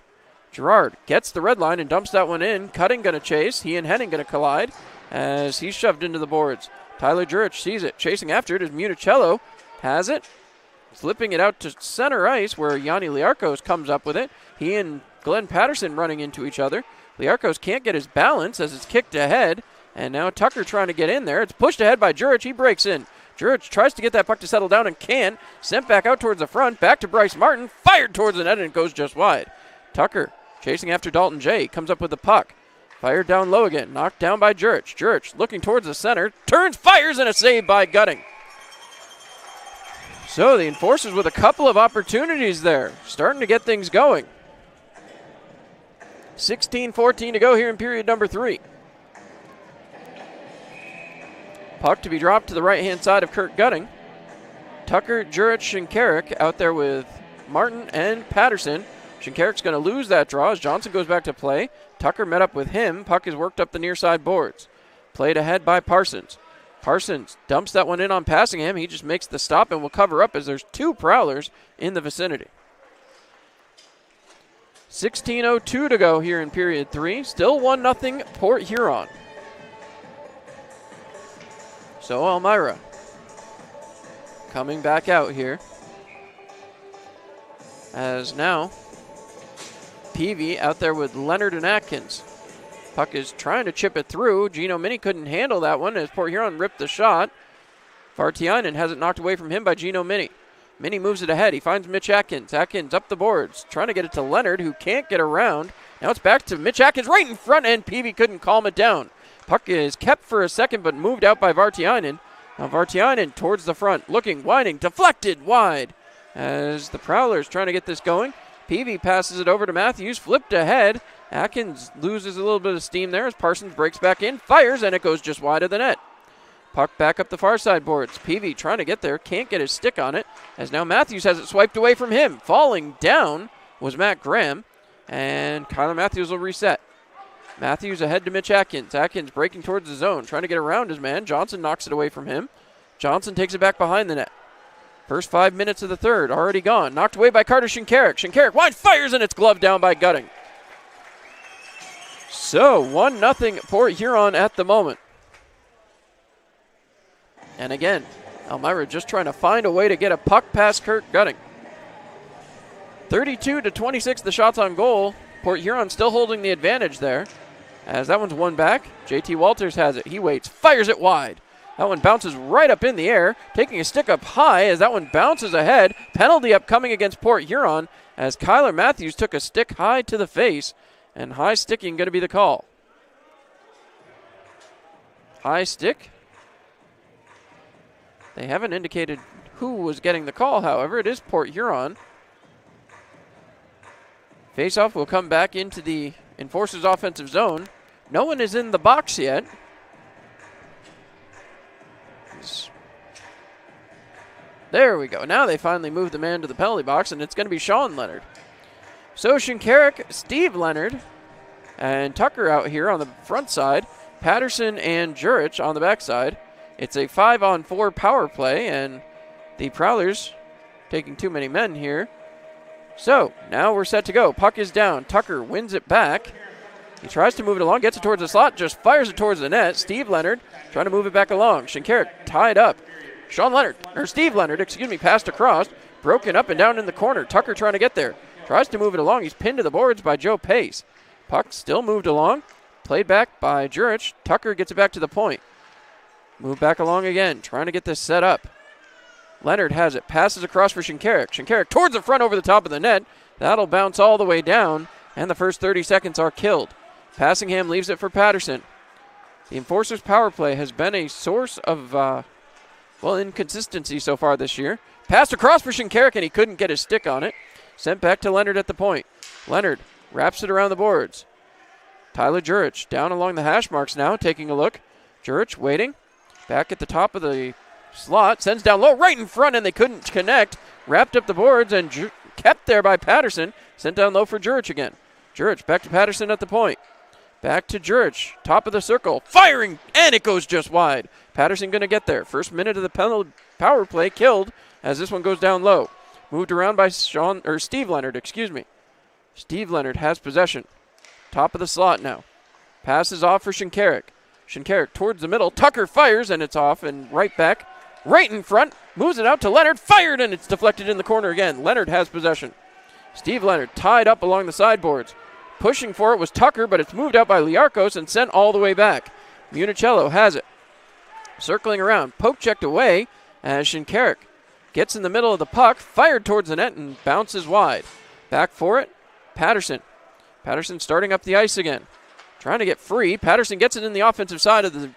Girard gets the red line and dumps that one in. Cutting going to chase. He and Henning going to collide as he's shoved into the boards. Tyler Jurich sees it. Chasing after it is Municello. Has it. Flipping it out to center ice where Yanni Liarkos comes up with it. He and Glenn Patterson running into each other. Liarkos can't get his balance as it's kicked ahead. And now Tucker trying to get in there. It's pushed ahead by Jurich. He breaks in. Jurich tries to get that puck to settle down and can't. Sent back out towards the front. Back to Bryce Martin. Fired towards the net and it goes just wide. Tucker chasing after Dalton J. Comes up with the puck. Fired down low again. Knocked down by Jurich. Jurich looking towards the center. Turns, fires, and a save by Gutting. So the Enforcers with a couple of opportunities there. Starting to get things going. 16:14 to go here in period number 3. Puck to be dropped to the right-hand side of Kurt Gutting. Tucker, Jurich, Shinkarik out there with Martin and Patterson. Shinkarik's going to lose that draw as Johnson goes back to play. Tucker met up with him. Puck is worked up the near side boards. Played ahead by Parsons. Parsons dumps that one in on Passingham. He just makes the stop and will cover up as there's 2 Prowlers in the vicinity. 16:02 to go here in period 3. Still 1-0 Port Huron. So Elmira coming back out here. As now Peavy out there with Leonard and Atkins. Puck is trying to chip it through. Gino Mini couldn't handle that one as Port Huron ripped the shot. Vartiainen has it knocked away from him by Gino Mini. Mini moves it ahead. He finds Mitch Atkins. Atkins up the boards. Trying to get it to Leonard, who can't get around. Now it's back to Mitch Atkins right in front, and Peavy couldn't calm it down. Puck is kept for a second, but moved out by Vartiainen. Now Vartiainen towards the front, looking, winding, deflected wide. As the Prowlers trying to get this going. Peavy passes it over to Matthews, flipped ahead. Atkins loses a little bit of steam there as Parsons breaks back in, fires, and it goes just wide of the net. Puck back up the far side boards. Peavy trying to get there, can't get his stick on it, as now Matthews has it swiped away from him. Falling down was Matt Graham, and Kyler Matthews will reset. Matthews ahead to Mitch Atkins. Atkins breaking towards the zone, trying to get around his man. Johnson knocks it away from him. Johnson takes it back behind the net. First 5 minutes of the third, already gone. Knocked away by Carter Shinkarik. Shinkarik wide fires, and it's gloved down by Gutting. So, 1-0 Port Huron at the moment. And again, Elmira just trying to find a way to get a puck past Kurt Gutting. 32-26 the shots on goal. Port Huron still holding the advantage there. As that one's won back, JT Walters has it. He waits, fires it wide. That one bounces right up in the air, taking a stick up high as that one bounces ahead. Penalty upcoming against Port Huron as Kyler Matthews took a stick high to the face, and high sticking going to be the call. High stick. They haven't indicated who was getting the call, however. It is Port Huron. Faceoff will come back into the Enforcers' offensive zone. No one is in the box yet. There we go. Now they finally move the man to the penalty box, and it's going to be Sean Leonard. So Shinkarik, Steve Leonard, and Tucker out here on the front side. Patterson and Jurich on the back side. It's a 5-on-4 power play, and the Prowlers taking too many men here. So now we're set to go. Puck is down. Tucker wins it back. He tries to move it along, gets it towards the slot, just fires it towards the net. Steve Leonard trying to move it back along. Shinkarik tied up. Steve Leonard, passed across, broken up and down in the corner. Tucker trying to get there. Tries to move it along. He's pinned to the boards by Joe Pace. Puck still moved along. Played back by Jurich. Tucker gets it back to the point. Move back along again, trying to get this set up. Leonard has it. Passes across for Shinkarik. Shinkarik towards the front over the top of the net. That'll bounce all the way down, and the first 30 seconds are killed. Passingham leaves it for Patterson. The Enforcers' power play has been a source of, inconsistency so far this year. Passed across for Shinkarik, and he couldn't get his stick on it. Sent back to Leonard at the point. Leonard wraps it around the boards. Tyler Jurich down along the hash marks now, taking a look. Jurich waiting. Back at the top of the slot. Sends down low, right in front, and they couldn't connect. Wrapped up the boards and kept there by Patterson. Sent down low for Jurich again. Jurich back to Patterson at the point. Back to Jurich, top of the circle. Firing, and it goes just wide. Patterson going to get there. First minute of the power play killed as this one goes down low. Moved around by Steve Leonard, Steve Leonard has possession. Top of the slot now. Passes off for Shinkarik. Shinkarik towards the middle. Tucker fires, and it's off and right back. Right in front. Moves it out to Leonard. Fired, and it's deflected in the corner again. Leonard has possession. Steve Leonard tied up along the sideboards. Pushing for it was Tucker, but it's moved out by Liarkos and sent all the way back. Municello has it. Circling around. Poke checked away as Shinkarik gets in the middle of the puck. Fired towards the net and bounces wide. Back for it. Patterson. Patterson starting up the ice again. Trying to get free. Patterson gets it in the offensive side of the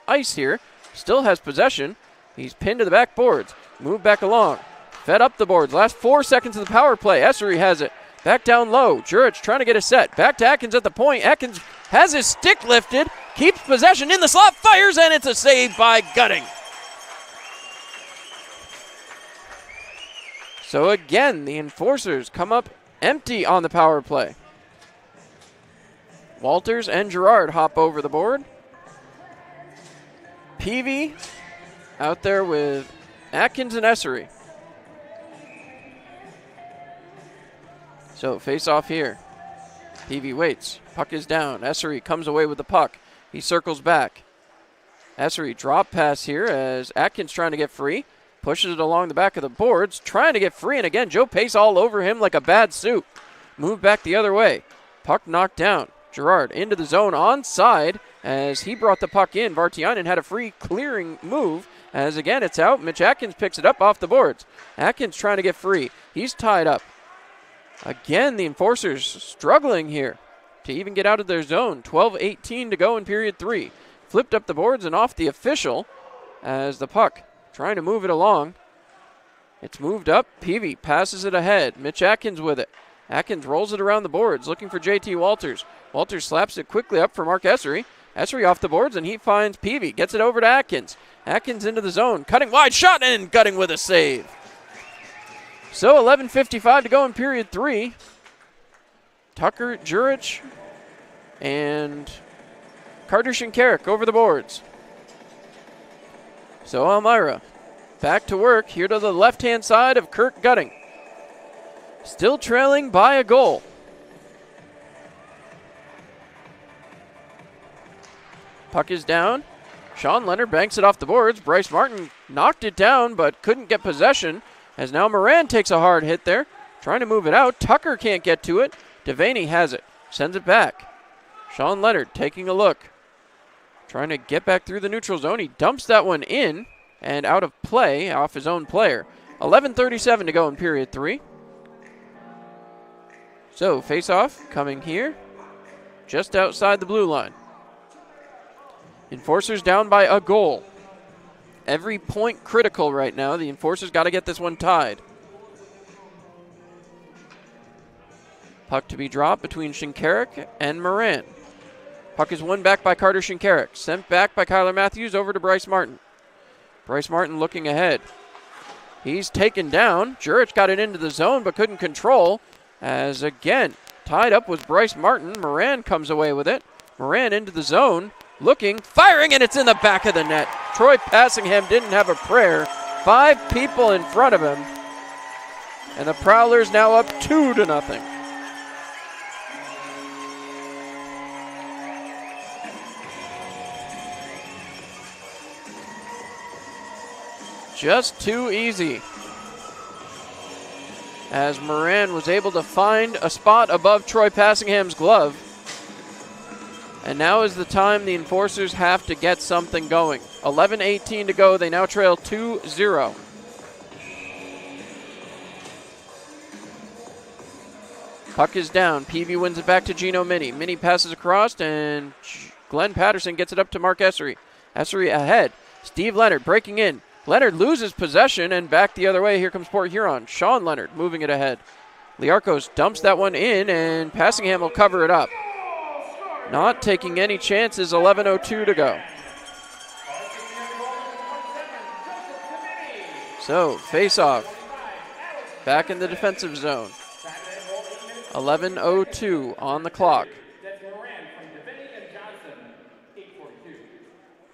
ice here. Still has possession. He's pinned to the back boards. Moved back along. Fed up the boards. Last 4 seconds of the power play. Essery has it. Back down low. Jurich trying to get a set. Back to Atkins at the point. Atkins has his stick lifted. Keeps possession in the slot. Fires, and it's a save by Gutting. So again, the Enforcers come up empty on the power play. Walters and Gerard hop over the board. Peavy out there with Atkins and Essery. So face off here. Peavy waits. Puck is down. Essery comes away with the puck. He circles back. Essery drop pass here as Atkins trying to get free. Pushes it along the back of the boards. Trying to get free, and again, Joe Pace all over him like a bad suit. Move back the other way. Puck knocked down. Gerard into the zone onside as he brought the puck in. Vartiainen had a free clearing move as again it's out. Mitch Atkins picks it up off the boards. Atkins trying to get free. He's tied up. Again, the Enforcers struggling here to even get out of their zone. 12:18 to go in period 3. Flipped up the boards and off the official as the puck trying to move it along. It's moved up. Peavy passes it ahead. Mitch Atkins with it. Atkins rolls it around the boards looking for JT Walters. Walters slaps it quickly up for Mark Essery. Essery off the boards, and he finds Peavy. Gets it over to Atkins. Atkins into the zone. Cutting wide shot, and Gutting with a save. So 11:55 to go in period 3. Tucker, Jurich, and Carter Shinkarik over the boards. So Elmira back to work here to the left-hand side of Kirk Gutting. Still trailing by a goal. Puck is down. Sean Leonard banks it off the boards. Bryce Martin knocked it down but couldn't get possession as now Moran takes a hard hit there. Trying to move it out. Tucker can't get to it. Devaney has it. Sends it back. Sean Leonard taking a look. Trying to get back through the neutral zone. He dumps that one in and out of play off his own player. 11:37 to go in period 3. So face-off coming here just outside the blue line. Enforcers down by a goal. Every point critical right now. The Enforcers got to get this one tied. Puck to be dropped between Shinkarik and Moran. Puck is won back by Carter Shinkarik. Sent back by Kyler Matthews over to Bryce Martin. Bryce Martin looking ahead. He's taken down. Jurich got it into the zone but couldn't control. As again, tied up was Bryce Martin. Moran comes away with it. Moran into the zone. Looking, firing, and it's in the back of the net. Troy Passingham didn't have a prayer. 5 people in front of him. And the Prowlers now up 2-0. just too easy. As Moran was able to find a spot above Troy Passingham's glove. And now is the time the Enforcers have to get something going. 11:18 to go. They now trail 2-0. Puck is down. Peavy wins it back to Gino Mini. Mini passes across, and Glenn Patterson gets it up to Mark Essery. Essery ahead. Steve Leonard breaking in. Leonard loses possession, and back the other way. Here comes Port Huron. Sean Leonard moving it ahead. Liarkos dumps that one in, and Passingham will cover it up. Not taking any chances. 11:02 to go. So, face-off. Back in the defensive zone. 11:02 on the clock.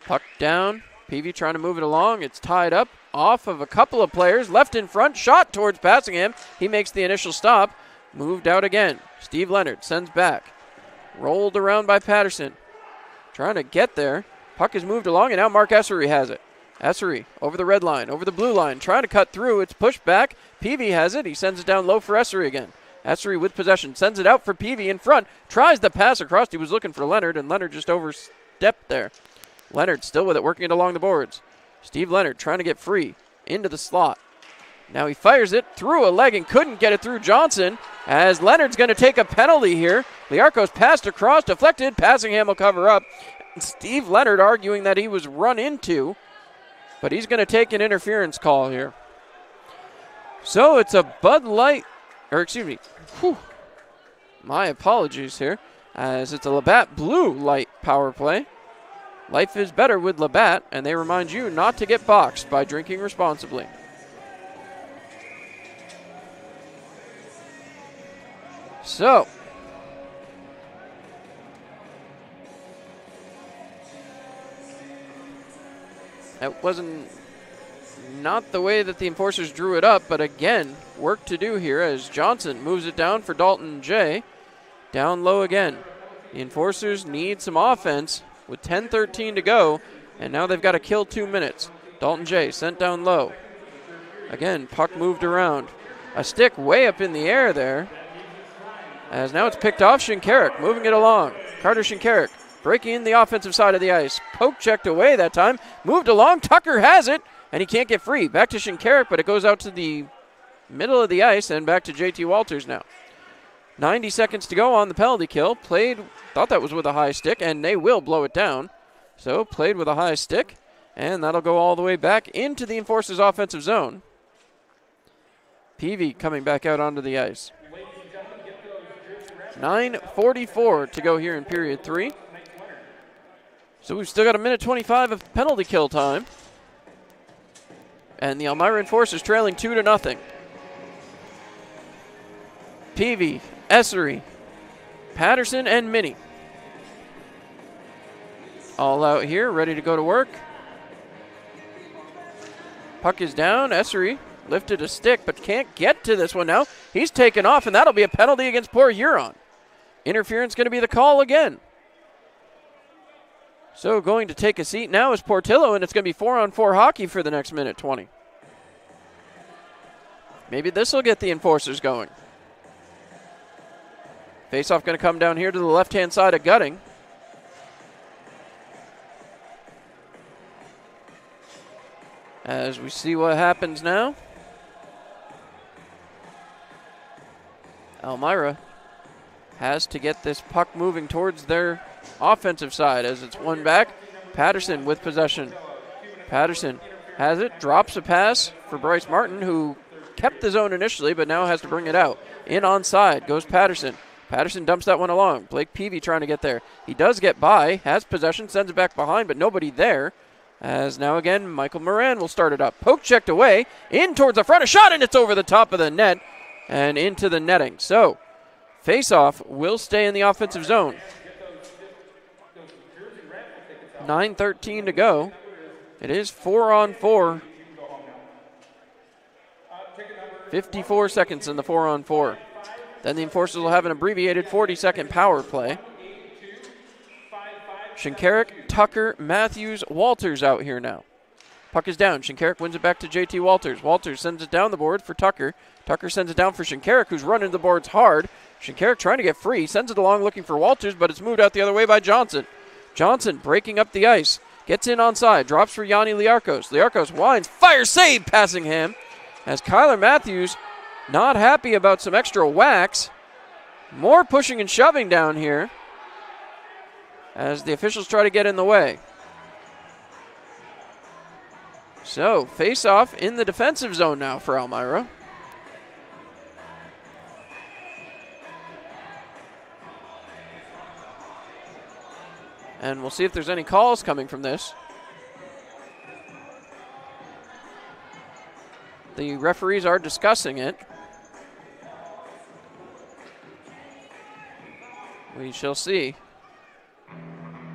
Puck down. Peavy trying to move it along. It's tied up off of a couple of players. Left in front. Shot towards Passingham. He makes the initial stop. Moved out again. Steve Leonard sends back. Rolled around by Patterson. Trying to get there. Puck is moved along, and now Mark Essery has it. Essery over the red line, over the blue line. Trying to cut through. It's pushed back. Peavy has it. He sends it down low for Essery again. Essery with possession. Sends it out for Peavy in front. Tries the pass across. He was looking for Leonard, and Leonard just overstepped there. Leonard still with it, working it along the boards. Steve Leonard trying to get free into the slot. Now he fires it through a leg and couldn't get it through Johnson, as Leonard's going to take a penalty here. Liarkos passed across, deflected. Passingham will cover up. Steve Leonard arguing that he was run into, but he's going to take an interference call here. So it's a Bud Light, or excuse me, my apologies here, as it's a Labatt Blue Light power play. Life is better with Labatt, and they remind you not to get boxed by drinking responsibly. So, that wasn't not the way that the Enforcers drew it up, but again, work to do here as Johnson moves it down for Dalton J. Down low again. The Enforcers need some offense with 10:13 to go, and now they've got to kill 2 minutes. Dalton J. sent down low. Again, puck moved around. A stick way up in the air there. As now it's picked off. Shinkarik moving it along. Carter Shinkarik breaking in the offensive side of the ice. Poke checked away that time. Moved along. Tucker has it, and he can't get free. Back to Shinkarik, but it goes out to the middle of the ice and back to JT Walters now. 90 seconds to go on the penalty kill. Played, thought that was with a high stick, and they will blow it down. So played with a high stick, and that'll go all the way back into the Enforcers' offensive zone. Peavy coming back out onto the ice. 9:44 to go here in period 3. So we've still got 1:25 of penalty kill time. And the Elmira Enforcers trailing 2-0. Peavy, Essery, Patterson, and Mini. All out here, ready to go to work. Puck is down. Essery lifted a stick, but can't get to this one now. He's taken off, and that'll be a penalty against Port Huron. Interference going to be the call again. So going to take a seat now is Portillo, and it's going to be 4-on-4 hockey for the next 1:20. Maybe this will get the Enforcers going. Faceoff going to come down here to the left-hand side of Gutting. As we see what happens now. Elmira has to get this puck moving towards their offensive side as it's won back. Patterson with possession. Patterson has it, drops a pass for Bryce Martin, who kept the zone initially but now has to bring it out. In onside goes Patterson. Patterson dumps that one along. Blake Peavy trying to get there. He does get by, has possession, sends it back behind, but nobody there. As now again, Michael Moran will start it up. Poke checked away, in towards the front, a shot, and it's over the top of the net and into the netting. So, face-off will stay in the offensive zone. 9:13 to go. It is 4-on-4. 54 seconds in the 4-on-4. Then the Enforcers will have an abbreviated 40-second power play. Shinkarik, Tucker, Matthews, Walters out here now. Puck is down. Shinkarik wins it back to JT Walters. Walters sends it down the board for Tucker. Tucker sends it down for Shinkarik, who's running the boards hard. Shinkarik trying to get free. Sends it along looking for Walters, but it's moved out the other way by Johnson. Johnson breaking up the ice. Gets in onside. Drops for Yanni Liarkos. Liarkos winds. Fire save passing him. As Kyler Matthews not happy about some extra whacks. More pushing and shoving down here as the officials try to get in the way. So, face-off in the defensive zone now for Elmira. And we'll see if there's any calls coming from this. The referees are discussing it. We shall see.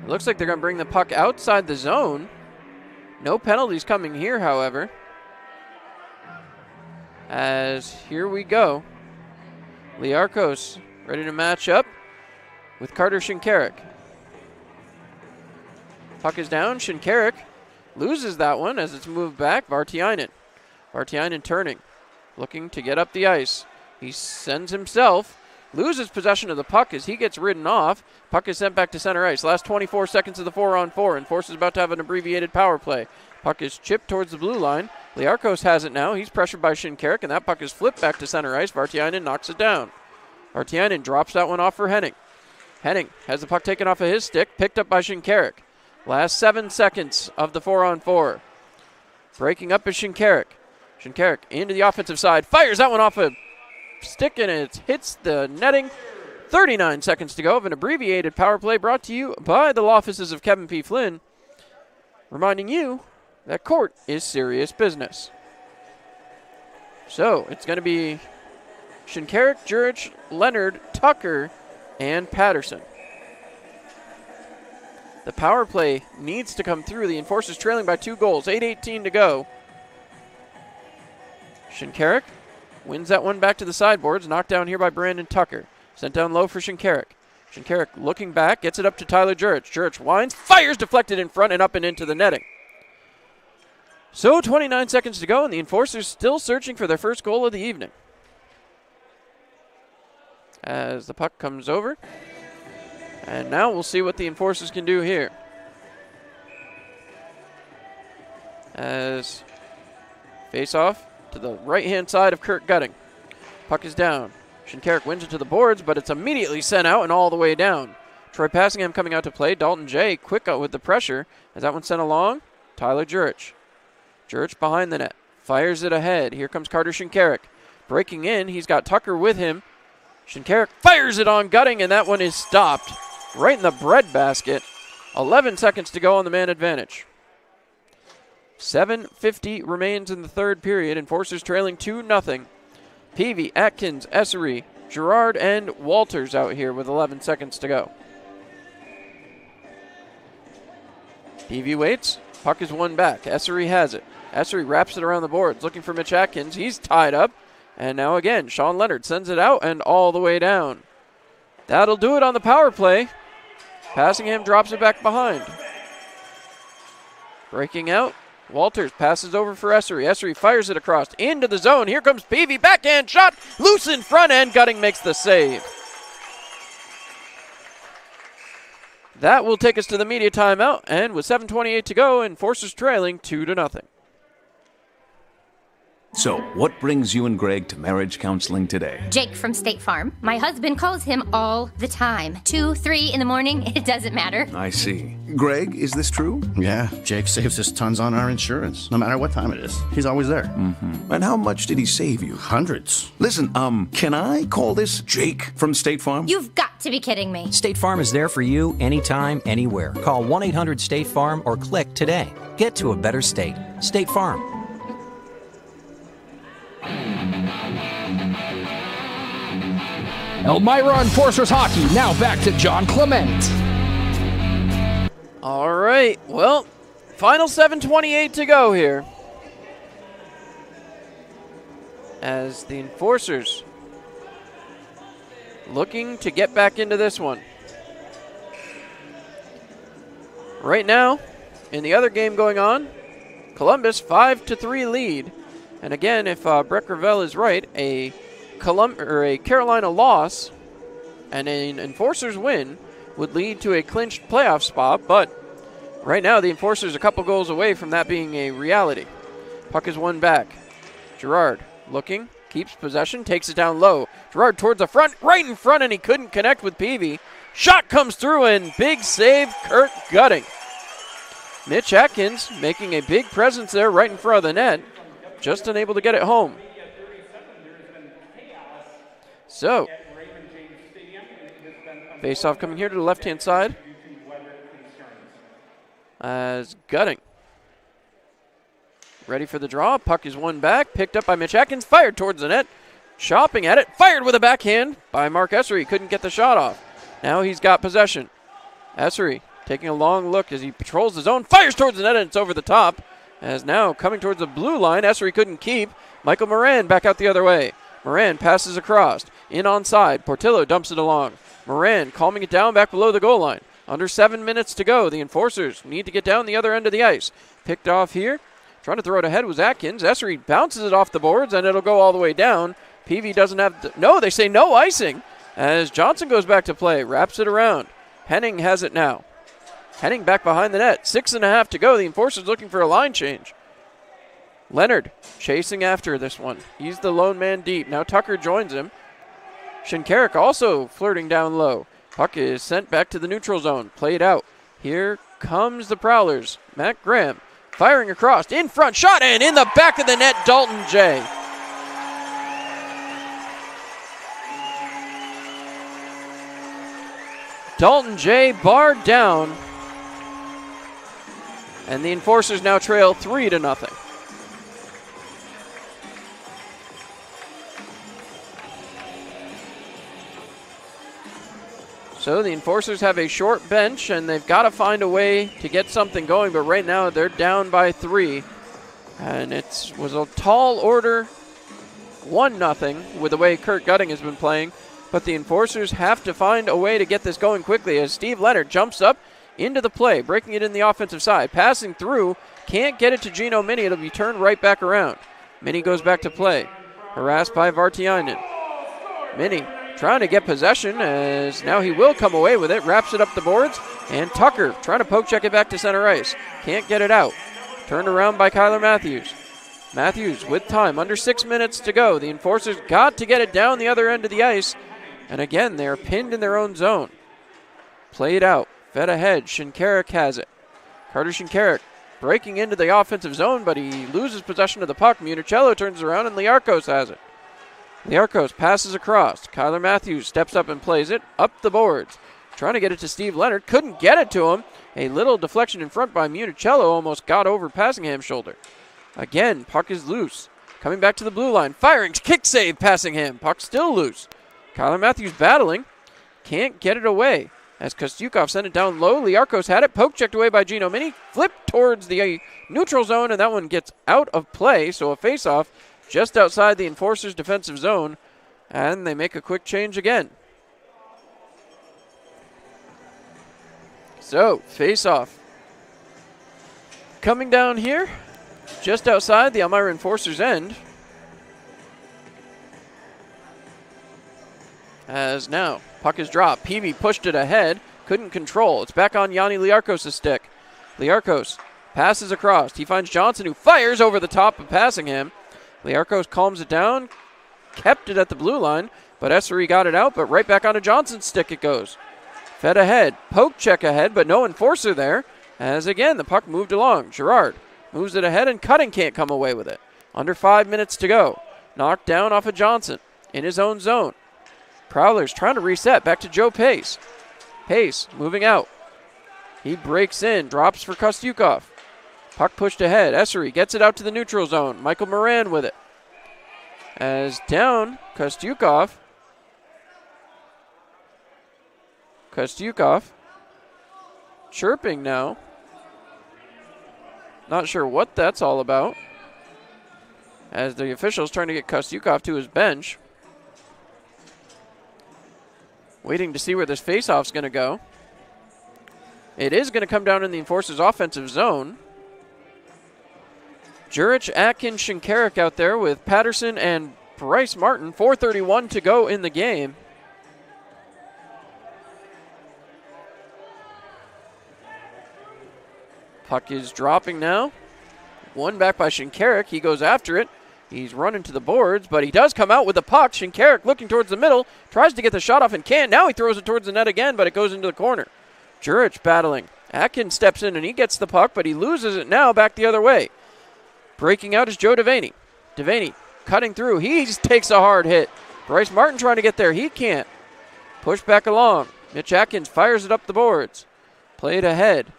It looks like they're going to bring the puck outside the zone. No penalties coming here, however. As here we go. Liarkos ready to match up with Carter Shinkarik. Puck is down. Shinkarik loses that one as it's moved back. Vartiainen. Vartiainen turning. Looking to get up the ice. He sends himself. Loses possession of the puck as he gets ridden off. Puck is sent back to center ice. Last 24 seconds of the 4-on-4. Enforcer's about to have an abbreviated power play. Puck is chipped towards the blue line. Liarkos has it now. He's pressured by Shinkarik, and that puck is flipped back to center ice. Vartiainen knocks it down. Vartiainen drops that one off for Henning. Henning has the puck taken off of his stick, picked up by Shinkarik. Last 7 seconds of the 4-on-4. Breaking up is Shinkarik. Shinkarik into the offensive side. Fires that one off a stick and it hits the netting. 39 seconds to go of an abbreviated power play brought to you by the law offices of Kevin P. Flynn. Reminding you that court is serious business. So it's going to be Shinkarik, Jurich, Leonard, Tucker, and Patterson. The power play needs to come through. The Enforcers trailing by 2 goals. 8:18 to go. Shinkarik wins that one back to the sideboards. Knocked down here by Brandon Tucker. Sent down low for Shinkarik. Shinkarik looking back. Gets it up to Tyler Jurich. Jurich winds. Fires deflected in front and up and into the netting. So 29 seconds to go, and the Enforcers still searching for their first goal of the evening. As the puck comes over. And now we'll see what the Enforcers can do here. As face-off to the right-hand side of Kurt Gutting. Puck is down. Shinkarik wins it to the boards, but it's immediately sent out and all the way down. Troy Passingham coming out to play. Dalton J. quick out with the pressure. As that one sent along, Tyler Jurich. Jurich behind the net. Fires it ahead. Here comes Carter Shinkarik. Breaking in, he's got Tucker with him. Shinkarik fires it on Gutting, and that one is stopped. Right in the breadbasket. 11 seconds to go on the man advantage. 7:50 remains in the third period. Enforcers trailing 2-0. Peavy, Atkins, Essery, Gerard, and Walters out here with 11 seconds to go. Peavy waits. Puck is won back. Essery has it. Essery wraps it around the boards, looking for Mitch Atkins. He's tied up. And now again, Sean Leonard sends it out and all the way down. That'll do it on the power play. Passingham drops it back behind. Breaking out. Walters passes over for Essery. Essery fires it across into the zone. Here comes Peavy. Backhand shot. Loose in front end. Gutting makes the save. That will take us to the media timeout. And with 7:28 to go, Enforcers trailing 2-0. So, what brings you and Greg to marriage counseling today? Jake from State Farm. My husband calls him all the time. 2, 3 in the morning, it doesn't matter. I see. Greg, is this true? Yeah, Jake saves us tons on our insurance, no matter what time it is. He's always there. Mm-hmm. And how much did he save you? Hundreds. Listen, can I call this Jake from State Farm? You've got to be kidding me. State Farm is there for you anytime, anywhere. Call 1-800-STATE-FARM or click today. Get to a better state. State Farm. Elmira Enforcers Hockey, now back to John Clement. All right, well, final 7:28 to go here. As the Enforcers looking to get back into this one. Right now, in the other game going on, Columbus 5-3 lead. And again, if Brett Gravel is right, a Carolina loss and an Enforcers win would lead to a clinched playoff spot, but right now the Enforcers a couple goals away from that being a reality. Puck is won back. Girard looking, keeps possession, takes it down low. Girard towards the front, right in front, and he couldn't connect with Peavy. Shot comes through, and big save, Kurt Gutting. Mitch Atkins making a big presence there right in front of the net, just unable to get it home. So, face-off coming here to the left-hand side as Gutting ready for the draw. Puck is won back, picked up by Mitch Atkins, fired towards the net, chopping at it, fired with a backhand by Mark Essery. Couldn't get the shot off. Now he's got possession. Essery taking a long look as he patrols the zone, fires towards the net, and it's over the top. As now coming towards the blue line, Essery couldn't keep. Michael Moran back out the other way. Moran passes across, in onside. Portillo dumps it along. Moran calming it down back below the goal line. Under 7 minutes to go. The Enforcers need to get down the other end of the ice. Picked off here. Trying to throw it ahead was Atkins. Essery bounces it off the boards, and it'll go all the way down. Peavy doesn't have... No, they say no icing. As Johnson goes back to play. Wraps it around. Henning has it now. Henning back behind the net. 6.5 to go. The Enforcers looking for a line change. Leonard chasing after this one. He's the lone man deep. Now Tucker joins him. Shinkarik also flirting down low. Puck is sent back to the neutral zone. Played out. Here comes the Prowlers. Matt Graham firing across. In front. Shot and in the back of the net. Dalton J. Dalton J barred down. And the Enforcers now trail 3-0. So the Enforcers have a short bench, and they've got to find a way to get something going, but right now they're down by 3. And it was a tall order, 1-0, with the way Kurt Gutting has been playing. But the Enforcers have to find a way to get this going quickly as Steve Leonard jumps up into the play, breaking it in the offensive side. Passing through, can't get it to Gino Mini. It'll be turned right back around. Mini goes back to play. Harassed by Vartiainen. Mini trying to get possession as now he will come away with it. Wraps it up the boards. And Tucker trying to poke check it back to center ice. Can't get it out. Turned around by Kyler Matthews. Matthews with time. Under 6 minutes to go. The Enforcers got to get it down the other end of the ice. And again, they're pinned in their own zone. Played out. Fed ahead. Shinkarik has it. Carter Shinkarik breaking into the offensive zone, but he loses possession of the puck. Municello turns around, and Liarkos has it. Liarkos passes across. Kyler Matthews steps up and plays it up the boards. Trying to get it to Steve Leonard. Couldn't get it to him. A little deflection in front by Municello. Almost got over Passingham's shoulder. Again, puck is loose. Coming back to the blue line. Firing. Kick save Passingham. Puck still loose. Kyler Matthews battling. Can't get it away. As Kostyukov sent it down low, Liarkos had it, poke checked away by Gino Mini, flipped towards the neutral zone, and that one gets out of play, so a face-off just outside the Enforcers' defensive zone, and they make a quick change again. So, face-off. Coming down here, just outside the Elmira Enforcers' end, as now puck is dropped. Peavy pushed it ahead. Couldn't control. It's back on Yanni Liarkos' stick. Liarkos passes across. He finds Johnson, who fires over the top of Passingham. Liarkos calms it down. Kept it at the blue line, but Essery got it out, but right back onto Johnson's stick it goes. Fed ahead. Poke check ahead, but no Enforcer there. As again, the puck moved along. Girard moves it ahead, and Cutting can't come away with it. Under 5 minutes to go. Knocked down off of Johnson in his own zone. Prowlers trying to reset. Back to Joe Pace. Pace moving out. He breaks in. Drops for Kostyukov. Puck pushed ahead. Essery gets it out to the neutral zone. Michael Moran with it. As down, Kostyukov. Kostyukov chirping now. Not sure what that's all about. As the officials trying to get Kostyukov to his bench. Waiting to see where this faceoff's going to go. It is going to come down in the Enforcers' offensive zone. Jurich, Atkins, Shinkarik out there with Patterson and Bryce Martin. 4:31 to go in the game. Puck is dropping now. One back by Shinkarik. He goes after it. He's running to the boards, but he does come out with the puck. Shinkarik looking towards the middle, tries to get the shot off and can't. Now he throws it towards the net again, but it goes into the corner. Jurich battling. Atkins steps in and he gets the puck, but he loses it now back the other way. Breaking out is Joe Devaney. Devaney cutting through. He just takes a hard hit. Bryce Martin trying to get there. He can't. Push back along. Mitch Atkins fires it up the boards. Played ahead.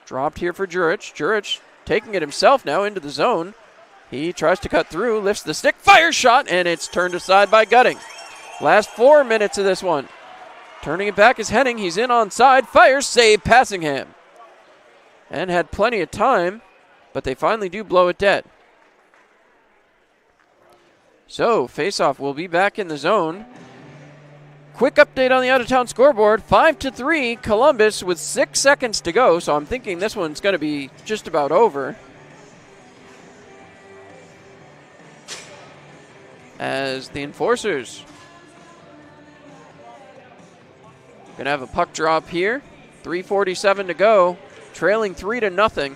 Dropped here for Jurich. Jurich taking it himself now into the zone. He tries to cut through, lifts the stick, fires shot, and it's turned aside by Gutting. Last 4 minutes of this one. Turning it back is Henning. He's in onside. Fires, save Passingham. And had plenty of time, but they finally do blow it dead. So, faceoff will be back in the zone. Quick update on the out-of-town scoreboard. 5-3, Columbus with 6 seconds to go, so I'm thinking this one's going to be just about over. As the Enforcers going to have a puck drop here. 3:47 to go, trailing 3-0.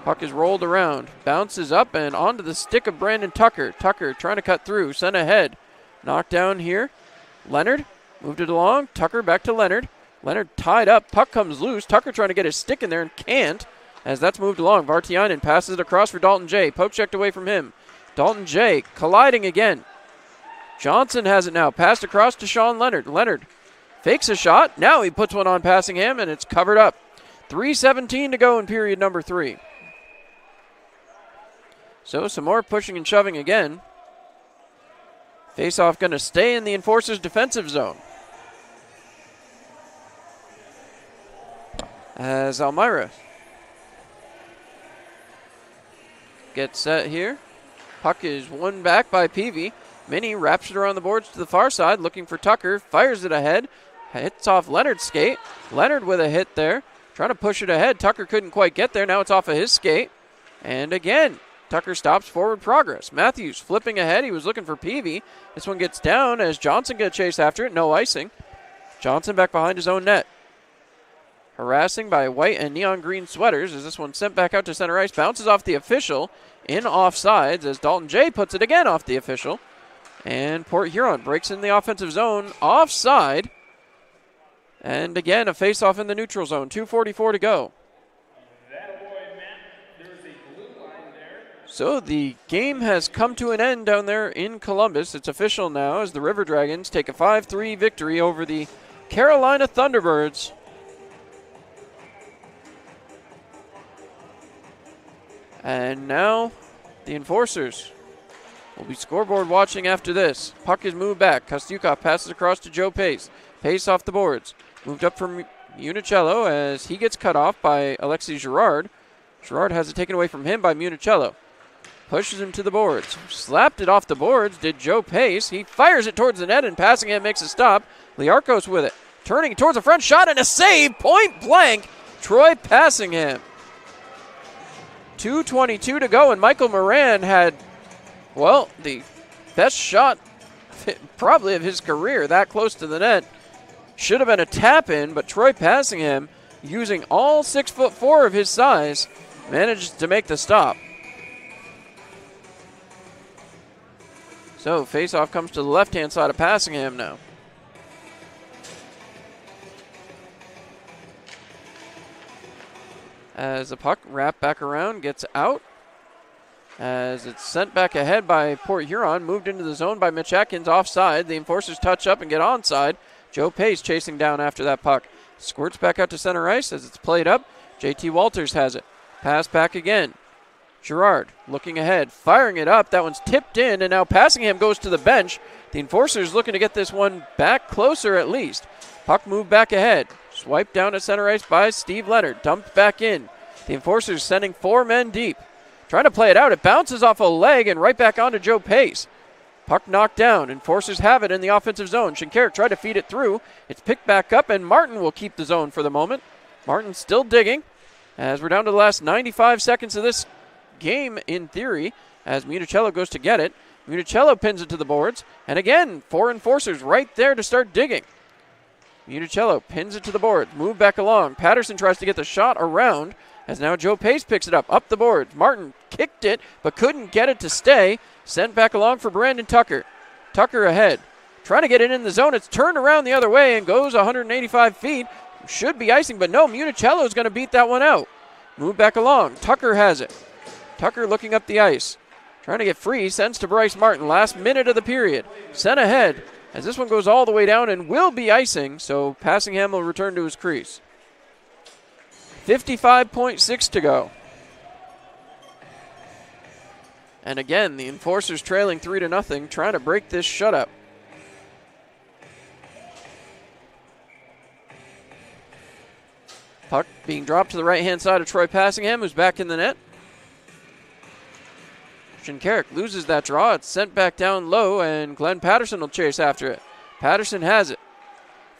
Puck is rolled around, bounces up and onto the stick of Brandon Tucker. Tucker trying to cut through, sent ahead. Knocked down here. Leonard moved it along. Tucker back to Leonard. Leonard tied up. Puck comes loose. Tucker trying to get his stick in there and can't as that's moved along. Vartiainen passes it across for Dalton J. Poke checked away from him. Dalton J. colliding again. Johnson has it now. Passed across to Sean Leonard. Leonard fakes a shot. Now he puts one on Passingham and it's covered up. 3:17 to go in period number 3. So some more pushing and shoving again. Faceoff going to stay in the Enforcers' defensive zone. As Elmira gets set here. Puck is won back by Peavy. Minnie wraps it around the boards to the far side, looking for Tucker. Fires it ahead. Hits off Leonard's skate. Leonard with a hit there. Trying to push it ahead. Tucker couldn't quite get there. Now it's off of his skate. And again, Tucker stops forward progress. Matthews flipping ahead. He was looking for Peavy. This one gets down as Johnson going to chase after it. No icing. Johnson back behind his own net. Harassing by white and neon green sweaters as this one sent back out to center ice. Bounces off the official in offsides as Dalton J puts it again off the official. And Port Huron breaks in the offensive zone offside. And again, a face-off in the neutral zone. 2:44 to go. So the game has come to an end down there in Columbus. It's official now as the River Dragons take a 5-3 victory over the Carolina Thunderbirds. And now the Enforcers will be scoreboard watching after this. Puck is moved back. Kostyukov passes across to Joe Pace. Pace off the boards. Moved up from Municello as he gets cut off by Alexis Girard. Girard has it taken away from him by Municello. Pushes him to the boards. Slapped it off the boards, did Joe Pace. He fires it towards the net and Passingham makes a stop. Liarkos with it. Turning towards the front, shot and a save. Point blank. Troy Passingham. 2:22 to go and Michael Moran had, well, the best shot probably of his career. That close to the net. Should have been a tap in, but Troy Passingham, using all 6'4" of his size, managed to make the stop. So faceoff comes to the left-hand side of Passingham now. As the puck wrapped back around, gets out. As it's sent back ahead by Port Huron, moved into the zone by Mitch Atkins offside. The Enforcers touch up and get onside. Joe Pace chasing down after that puck. Squirts back out to center ice as it's played up. JT Walters has it. Pass back again. Girard looking ahead, firing it up. That one's tipped in, and now Passingham goes to the bench. The Enforcers looking to get this one back closer at least. Puck moved back ahead. Swiped down at center ice by Steve Leonard. Dumped back in. The Enforcers sending 4 men deep. Trying to play it out. It bounces off a leg and right back onto Joe Pace. Puck knocked down. Enforcers have it in the offensive zone. Shinkarik tried to feed it through. It's picked back up, and Martin will keep the zone for the moment. Martin still digging as we're down to the last 95 seconds of this game in theory as Municello goes to get it. Municello pins it to the boards. And again, 4 enforcers right there to start digging. Municello pins it to the boards. Move back along. Patterson tries to get the shot around as now Joe Pace picks it up the boards. Martin kicked it but couldn't get it to stay. Sent back along for Brandon Tucker. Tucker ahead. Trying to get it in the zone. It's turned around the other way and goes 185 feet. Should be icing, but no, Municello is going to beat that one out. Move back along. Tucker has it. Tucker looking up the ice. Trying to get free. Sends to Bryce Martin. Last minute of the period. Sent ahead as this one goes all the way down and will be icing, so Passingham will return to his crease. 55.6 to go. And again, the Enforcers trailing 3-0, trying to break this shutout. Puck being dropped to the right-hand side of Troy Passingham, who's back in the net. Shinkarik loses that draw. It's sent back down low, and Glenn Patterson will chase after it. Patterson has it.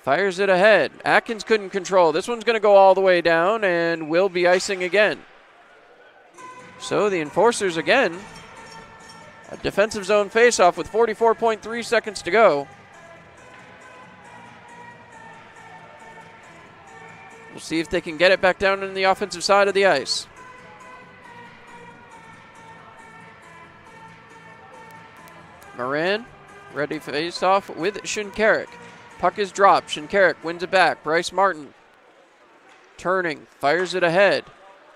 Fires it ahead. Atkins couldn't control. This one's going to go all the way down and will be icing again. So the Enforcers again. A defensive zone faceoff with 44.3 seconds to go. We'll see if they can get it back down in the offensive side of the ice. Moran, ready face off with Shinkarik. Puck is dropped. Shinkarik wins it back. Bryce Martin turning, fires it ahead.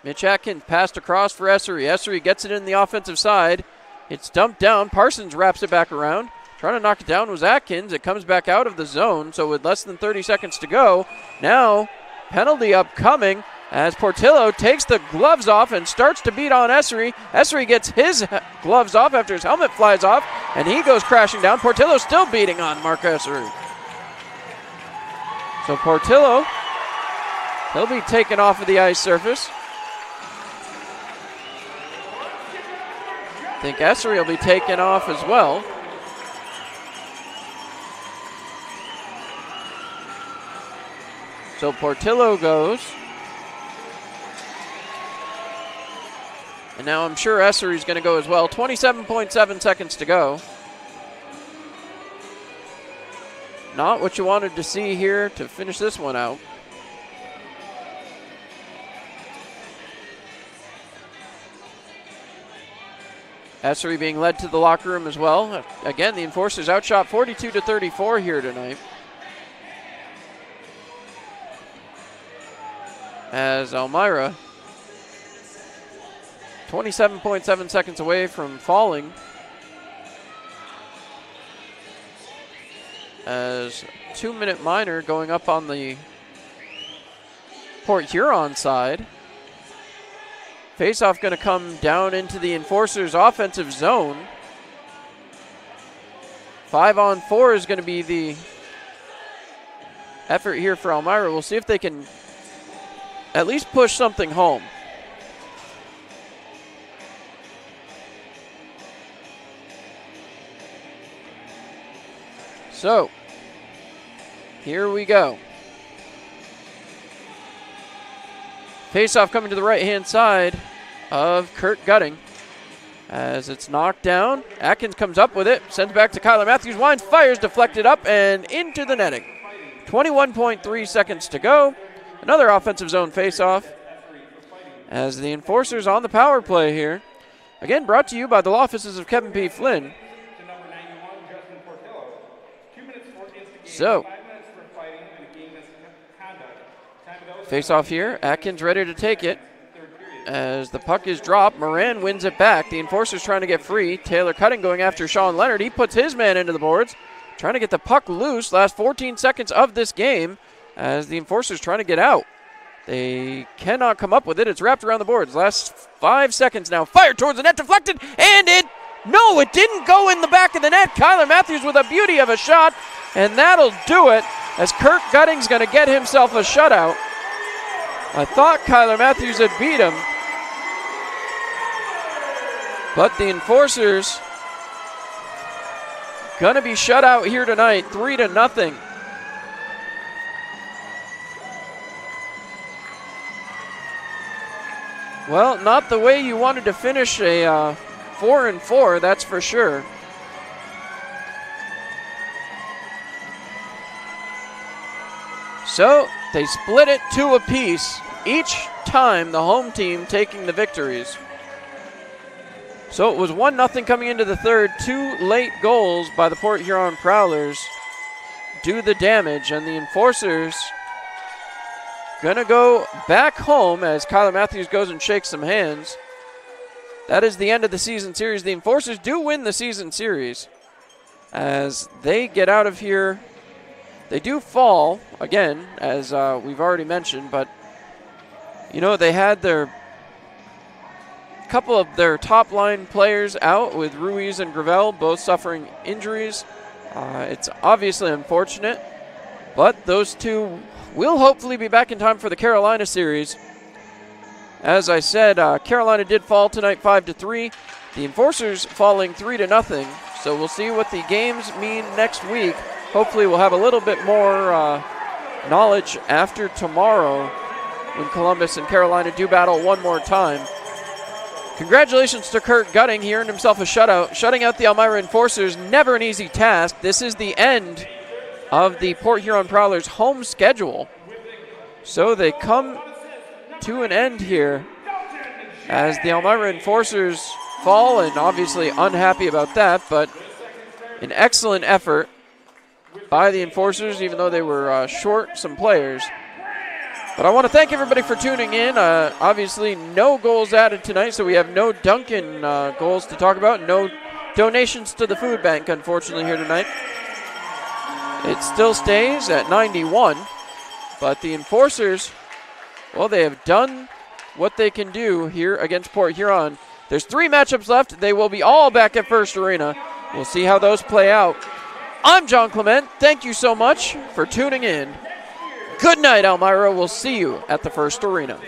Mitch Atkins passed across for Essery. Essery gets it in the offensive side. It's dumped down. Parsons wraps it back around. Trying to knock it down was Atkins. It comes back out of the zone, so with less than 30 seconds to go, now penalty upcoming as Portillo takes the gloves off and starts to beat on Essery. Essery gets his gloves off after his helmet flies off, and he goes crashing down. Portillo still beating on Mark Essery. So Portillo, he'll be taken off of the ice surface. I think Essery will be taken off as well. So Portillo goes. And now I'm sure Essery's going to go as well. 27.7 seconds to go. Not what you wanted to see here to finish this one out. Essery being led to the locker room as well. Again, the Enforcers outshot 42-34 here tonight. As Elmira, 27.7 seconds away from falling. As 2-minute minor going up on the Port Huron side. Faceoff going to come down into the Enforcers' offensive zone. 5-on-4 is going to be the effort here for Elmira. We'll see if they can at least push something home. So, here we go. Faceoff coming to the right-hand side of Kurt Gutting. As it's knocked down, Atkins comes up with it, sends back to Kyler Matthews, winds, fires, deflected up and into the netting. 21.3 seconds to go. Another offensive zone faceoff. As the Enforcers on the power play here. Again, brought to you by the law offices of Kevin P. Flynn. So, face-off here. Atkins ready to take it. As the puck is dropped, Moran wins it back. The Enforcers trying to get free. Taylor Cutting going after Sean Leonard. He puts his man into the boards. Trying to get the puck loose. Last 14 seconds of this game as the Enforcers trying to get out. They cannot come up with it. It's wrapped around the boards. Last 5 seconds now. Fired towards the net, deflected, and it didn't go in the back of the net. Kyler Matthews with a beauty of a shot, and that'll do it as Kirk Gutting's going to get himself a shutout. I thought Kyler Matthews had beat him, but the Enforcers going to be shut out here tonight, 3-0. Well, not the way you wanted to finish a 4-4, that's for sure. So they split it 2 apiece, each time the home team taking the victories. So it was 1-0 coming into the third. 2 late goals by the Port Huron Prowlers do the damage, and the Enforcers gonna go back home as Kyler Matthews goes and shakes some hands. That is the end of the season series. The Enforcers do win the season series as they get out of here. They do fall again, as we've already mentioned, but you know, they had their couple of their top line players out with Ruiz and Gravel both suffering injuries. It's obviously unfortunate, but those two will hopefully be back in time for the Carolina series. As I said, Carolina did fall tonight 5-3. The Enforcers falling 3-0. So we'll see what the games mean next week. Hopefully we'll have a little bit more knowledge after tomorrow when Columbus and Carolina do battle one more time. Congratulations to Kurt Gutting. He earned himself a shutout. Shutting out the Elmira Enforcers, never an easy task. This is the end of the Port Huron Prowlers' home schedule. So they come to an end here as the Elmira Enforcers fall, and obviously unhappy about that, but an excellent effort by the Enforcers, even though they were short some players. But I want to thank everybody for tuning in. Obviously, no goals added tonight, so we have no Duncan goals to talk about. No donations to the food bank, unfortunately, here tonight. It still stays at 91, but the Enforcers, well, they have done what they can do here against Port Huron. There's 3 matchups left. They will be all back at First Arena. We'll see how those play out. I'm John Clement. Thank you so much for tuning in. Good night, Elmira. We'll see you at the First Arena.